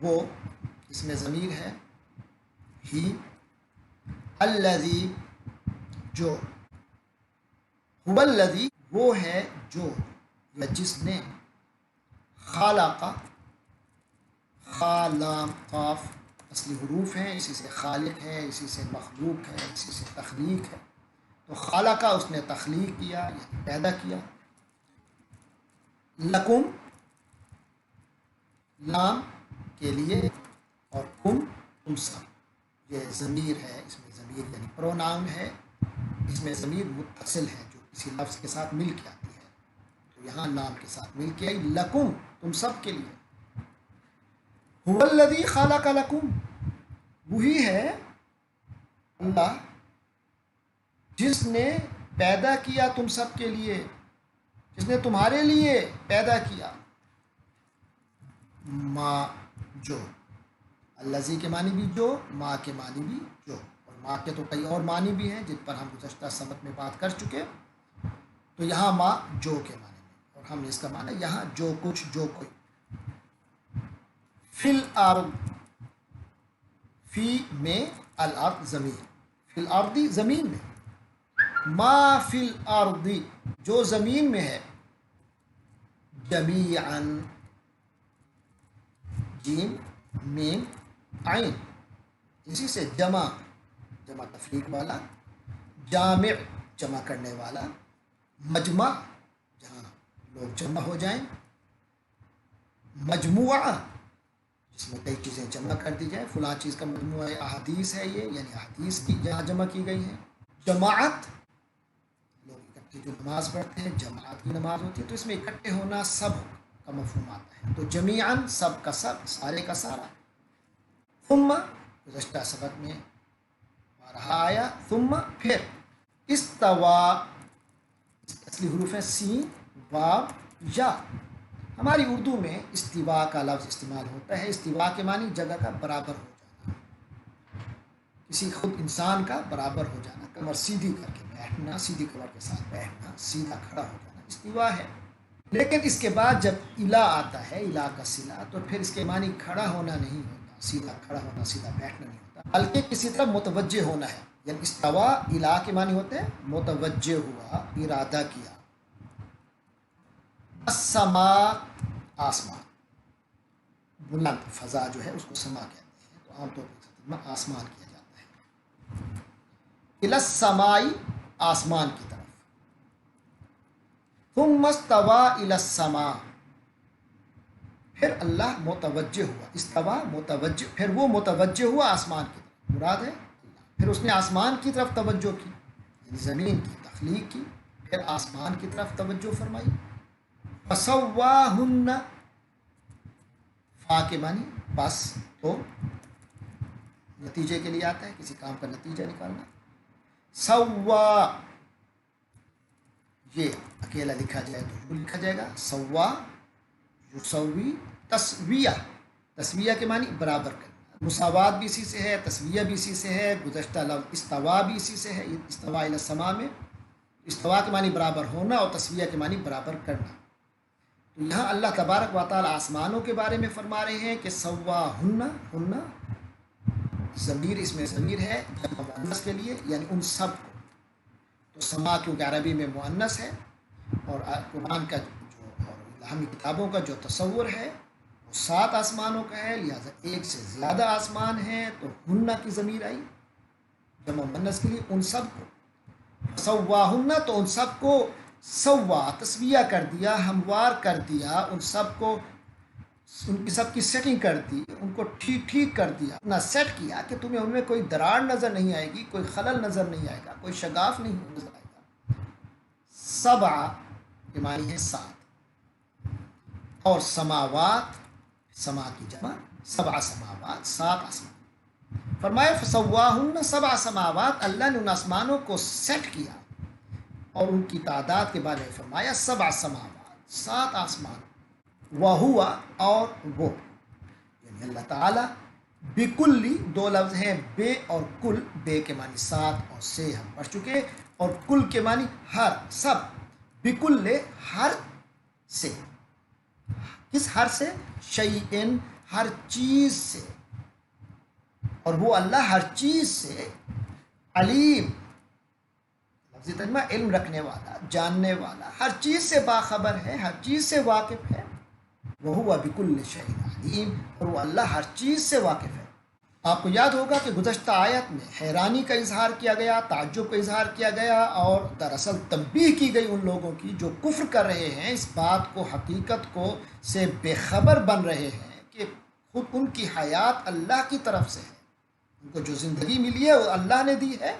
وہ، اس میں ضمیر ہے، ہی، الذی، جو، هو الذی، وہ ہے جو یا جس نے، خالق، خالام قاف اصلی حروف ہیں، اسی سے خالق ہے، اسی سے مخلوق ہے، اسی سے تخلیق ہے، تو خالقہ اس نے تخلیق کیا یعنی پیدا کیا، لکم لام کے لیے، اور کم تم سب، یہ ضمیر ہے، اس میں ضمیر یعنی پروناؤن ہے، اس میں ضمیر متصل ہے جو کسی لفظ کے ساتھ مل کے آتی ہے، تو یہاں نام کے ساتھ مل کے آئی، لکم تم سب کے لیے۔ هو الذی خلق لکم، وہی ہے اللہ جس نے پیدا کیا تم سب کے لیے، جس نے تمہارے لیے پیدا کیا، ما، جو، الذی کے معنی بھی جو، ما کے معنی بھی جو، اور ما کے تو کئی اور معنی بھی ہیں جن پر ہم گزشتہ سبق میں بات کر چکے، تو یہاں ما جو کے معنی میں، اور ہم نے اس کا معنی یہاں جو کچھ، جو کوئی۔ فی الارض، فی میں الارض ضمیر، فی الارض زمین میں، ما فی الارض جو زمین میں ہے، جمیعاً جیم میم عین، اسی سے جمع تفریق والا، جامع جمع کرنے والا، مجمع جہاں لوگ جمع ہو جائیں، مجموعہ جس میں کئی چیزیں جمع کر دی جائیں، فلاں چیز کا مجموعہ احادیث ہے یہ، یعنی احادیث کی جہاں جمع کی گئی ہیں، جماعت لوگ اکٹھے جو نماز پڑھتے ہیں، جماعت کی نماز ہوتی ہے، تو اس میں اکٹھے ہونا، سب کا مفہوم آتا ہے، تو جمیعاً سب کا سب، سارے کا سارا۔ ثم گزشتہ سبق میں بارہا آیا، ثم پھر، استوا اصلی حروف ہیں سین واو یا۔ ہماری اردو میں استوا کا لفظ استعمال ہوتا ہے، استوا کے معنی جگہ کا برابر ہو جانا، کسی خود انسان کا برابر ہو جانا، کمر سیدھی کر کے بیٹھنا، سیدھی کمر کے ساتھ بیٹھنا، سیدھا کھڑا ہو جانا استوا ہے۔ لیکن اس کے بعد جب الا آتا ہے، الا کا صلہ، تو پھر اس کے معنی کھڑا ہونا نہیں ہوتا، سیدھا کھڑا ہونا، سیدھا بیٹھنا نہیں ہوتا، بلکہ کسی طرف متوجہ ہونا ہے، یعنی استوا الا کے معنی ہوتے ہیں متوجہ ہوا، ارادہ کیا۔ السماء آسمان، بلند فضا جو ہے اس کو سما کہتے ہیں، تو عام طور پر آسمان کیا جاتا ہے۔ الی السماء آسمان کی طرف، ثم استوى الی السماء پھر اللہ متوجہ ہوا، استوا متوجہ، پھر وہ متوجہ ہوا آسمان کی طرف، مراد ہے اللہ، پھر اس نے آسمان کی طرف توجہ کی، یعنی زمین کی تخلیق کی، پھر آسمان کی طرف توجہ فرمائی۔ فسواہن، فا کے معنی بس، تو نتیجے کے لیے آتا ہے، کسی کام کا نتیجہ نکالنا۔ سوا، یہ اکیلا لکھا جائے تو یوں لکھا جائے گا، سوا یسوی، تسویہ، تسویہ کے معنی برابر کرنا، مساوات بھی اسی سے ہے، تسویہ بھی اسی سے ہے، گزشتہ لفظ استوا بھی اسی سے ہے، استوا الی السماء میں استوا کے معنی برابر ہونا اور تسویہ کے معنی برابر کرنا۔ تو یہاں اللہ تبارک و تعالی آسمانوں کے بارے میں فرما رہے ہیں کہ سواہن، ہن ضمیر، اس میں ضمیر ہے جمع مؤنث کے لیے، یعنی ان سب کو، تو سما کیونکہ عربی میں مؤنث ہے، اور قرآن کا جو اور الہامی کتابوں کا جو تصور ہے وہ 7 آسمانوں کا ہے، لہٰذا ایک سے زیادہ آسمان ہیں، تو ہن کی ضمیر آئی جمع مؤنث کے لیے، ان سب کو سواہن، تو ان سب کو سوا تسویہ کر دیا، ہموار کر دیا، ان سب کو، ان کی سب کی سیٹنگ کر دی، ان کو ٹھیک کر دیا، اتنا سیٹ کیا کہ تمہیں ان میں کوئی دراڑ نظر نہیں آئے گی، کوئی خلل نظر نہیں آئے گا، کوئی شگاف نہیں نظر آئے گا۔ سبع کے معنی ہے 7، اور سماوات، سما کی جمع، 7 سماوات، 7 آسمان، فرمایا فسواہن 7 سماوات، اللہ نے ان آسمانوں کو سیٹ کیا، اور ان کی تعداد کے بارے میں فرمایا 7 سماوات، 7 آسمان، وَهُوَ اور وہ، یعنی اللہ تعالیٰ، بکلی 2 لفظ ہیں، بے اور کل، بے کے معنی 7 اور سے ہم پڑھ چکے، اور کل کے معنی ہر، سب، بکل ہر سے، کس ہر سے؟ شیئن ہر چیز سے، اور وہ اللہ ہر چیز سے علیم، لفظ ترجمہ علم رکھنے والا، جاننے والا، ہر چیز سے باخبر ہے، ہر چیز سے واقف ہے، وَهُوَ بِكُلِّ شَيْءٍ عَلِيمٌ، اور وہ اللہ ہر چیز سے واقف ہے۔ آپ کو یاد ہوگا کہ گزشتہ آیت میں حیرانی کا اظہار کیا گیا، تعجب کا اظہار کیا گیا، اور دراصل تنبیہ کی گئی ان لوگوں کی جو کفر کر رہے ہیں، اس بات کو، حقیقت کو سے بے خبر بن رہے ہیں کہ خود ان کی حیات اللہ کی طرف سے ہے، ان کو جو زندگی ملی ہے وہ اللہ نے دی ہے۔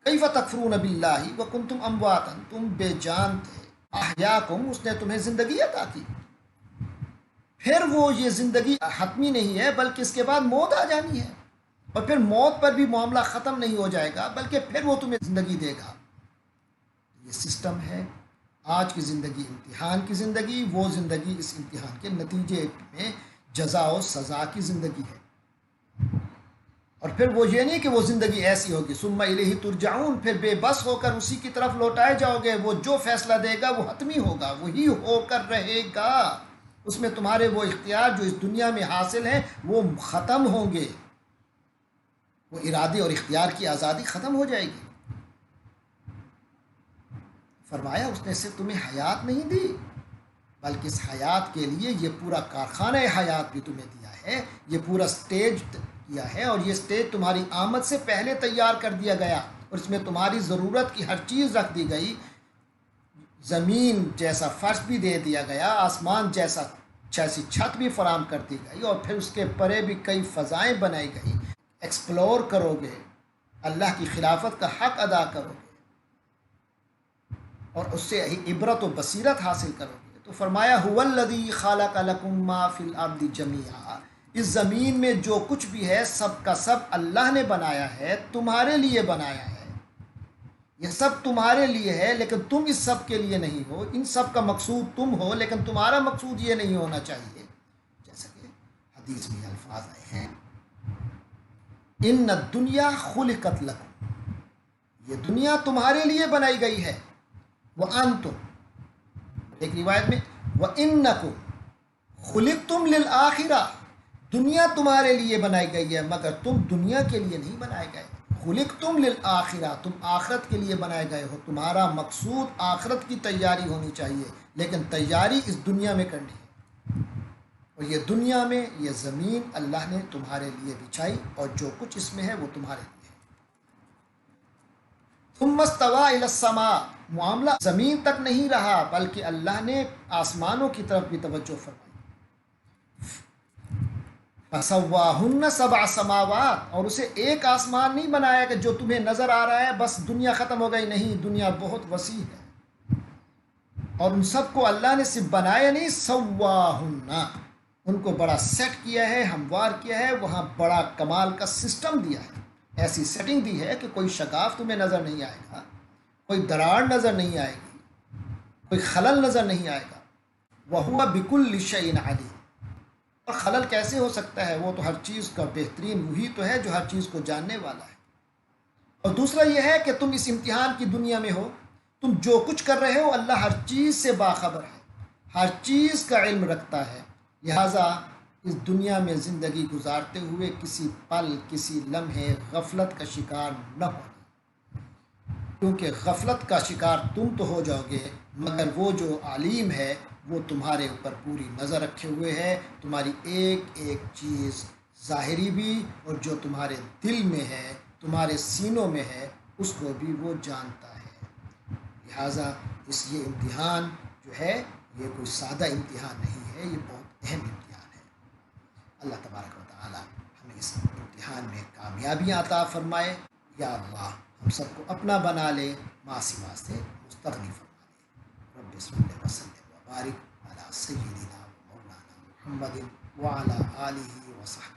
کیف تکفرون باللہ وکنتم امواتا، تم بے جان تھے، احیاکم، اس نے تمہیں زندگی عطا کی، پھر وہ یہ زندگی حتمی نہیں ہے بلکہ اس کے بعد موت آ جانی ہے، اور پھر موت پر بھی معاملہ ختم نہیں ہو جائے گا بلکہ پھر وہ تمہیں زندگی دے گا۔ یہ سسٹم ہے، آج کی زندگی امتحان کی زندگی، وہ زندگی اس امتحان کے نتیجے میں جزا و سزا کی زندگی ہے، اور پھر وہ یہ نہیں کہ وہ زندگی ایسی ہوگی ثم الیہ ترجعون، پھر بے بس ہو کر اسی کی طرف لوٹائے جاؤ گے، وہ جو فیصلہ دے گا وہ حتمی ہوگا، وہی ہو کر رہے گا، اس میں تمہارے وہ اختیار جو اس دنیا میں حاصل ہیں وہ ختم ہوں گے، وہ ارادے اور اختیار کی آزادی ختم ہو جائے گی۔ فرمایا اس نے صرف تمہیں حیات نہیں دی بلکہ اس حیات کے لیے یہ پورا کارخانہ حیات بھی تمہیں دیا ہے، یہ پورا سٹیج کیا ہے، اور یہ سٹیج تمہاری آمد سے پہلے تیار کر دیا گیا، اور اس میں تمہاری ضرورت کی ہر چیز رکھ دی گئی۔ زمین جیسا فرش بھی دے دیا گیا، آسمان جیسی چھت بھی فراہم کر دی گئی، اور پھر اس کے پرے بھی کئی فضائیں بنائی گئی۔ ایکسپلور کرو گے، اللہ کی خلافت کا حق ادا کرو گے اور اس سے عبرت و بصیرت حاصل کرو گے۔ تو فرمایا هو الذی خلق لکم ما فی الارض جمیعا، اس زمین میں جو کچھ بھی ہے سب کا سب اللہ نے بنایا ہے، تمہارے لیے بنایا ہے۔ یہ سب تمہارے لیے ہے، لیکن تم اس سب کے لیے نہیں ہو۔ ان سب کا مقصود تم ہو، لیکن تمہارا مقصود یہ نہیں ہونا چاہیے، جیسا کہ حدیث میں الفاظ آئے ہیں، ان الدنیا خلقت لکم، یہ دنیا تمہارے لیے بنائی گئی ہے، وانتم، ایک روایت میں وانکم خلقتم للآخرہ، دنیا تمہارے لیے بنائی گئی ہے مگر تم دنیا کے لیے نہیں بنائے گئے۔ خلقتم للآخرہ، تم آخرت کے لیے بنائے گئے ہو، تمہارا مقصود آخرت کی تیاری ہونی چاہیے، لیکن تیاری اس دنیا میں کرنی ہے۔ اور یہ دنیا میں یہ زمین اللہ نے تمہارے لیے بچھائی، اور جو کچھ اس میں ہے وہ تمہارے لیے ہے۔ ثم استوى الى السماء، معاملہ زمین تک نہیں رہا بلکہ اللہ نے آسمانوں کی طرف بھی توجہ فرمائی۔ فسواہن سبع سماوات، اور اسے ایک آسمان نہیں بنایا کہ جو تمہیں نظر آ رہا ہے بس دنیا ختم ہو گئی، نہیں، دنیا بہت وسیع ہے، اور ان سب کو اللہ نے صرف بنایا نہیں، سواہن، ان کو بڑا سیٹ کیا ہے، ہموار کیا ہے، وہاں بڑا کمال کا سسٹم دیا ہے، ایسی سیٹنگ دی ہے کہ کوئی شگاف تمہیں نظر نہیں آئے گا، کوئی دراڑ نظر نہیں آئے گی، کوئی خلل نظر نہیں آئے گا۔ وَهُوَ بِكُلِّ شَيْءٍ عَلِيمٌ، اور خلل کیسے ہو سکتا ہے؟ وہ تو ہر چیز کا بہترین وہی تو ہے جو ہر چیز کو جاننے والا ہے۔ اور دوسرا یہ ہے کہ تم اس امتحان کی دنیا میں ہو، تم جو کچھ کر رہے ہو اللہ ہر چیز سے باخبر ہے، ہر چیز کا علم رکھتا ہے، لہٰذا اس دنیا میں زندگی گزارتے ہوئے کسی پل، کسی لمحے غفلت کا شکار نہ ہونا، کیونکہ غفلت کا شکار تم تو ہو جاؤ گے، مگر وہ جو علیم ہے وہ تمہارے اوپر پوری نظر رکھے ہوئے ہے، تمہاری ایک ایک چیز ظاہری بھی اور جو تمہارے دل میں ہے، تمہارے سینوں میں ہے، اس کو بھی وہ جانتا ہے۔ لہٰذا یہ امتحان جو ہے یہ کوئی سادہ امتحان نہیں ہے، یہ بہت اہم امتحان ہے۔ اللہ تبارک و تعالی ہمیں اس امتحان میں کامیابیاں عطا فرمائے۔ یا اللہ ہم سب کو اپنا بنا لے، ما سوا سے مستغنی فرما لے۔ رب صلی اللہ وسلم وبارک علی سیدنا مولانا محمد وعلی آلہ وصحبہ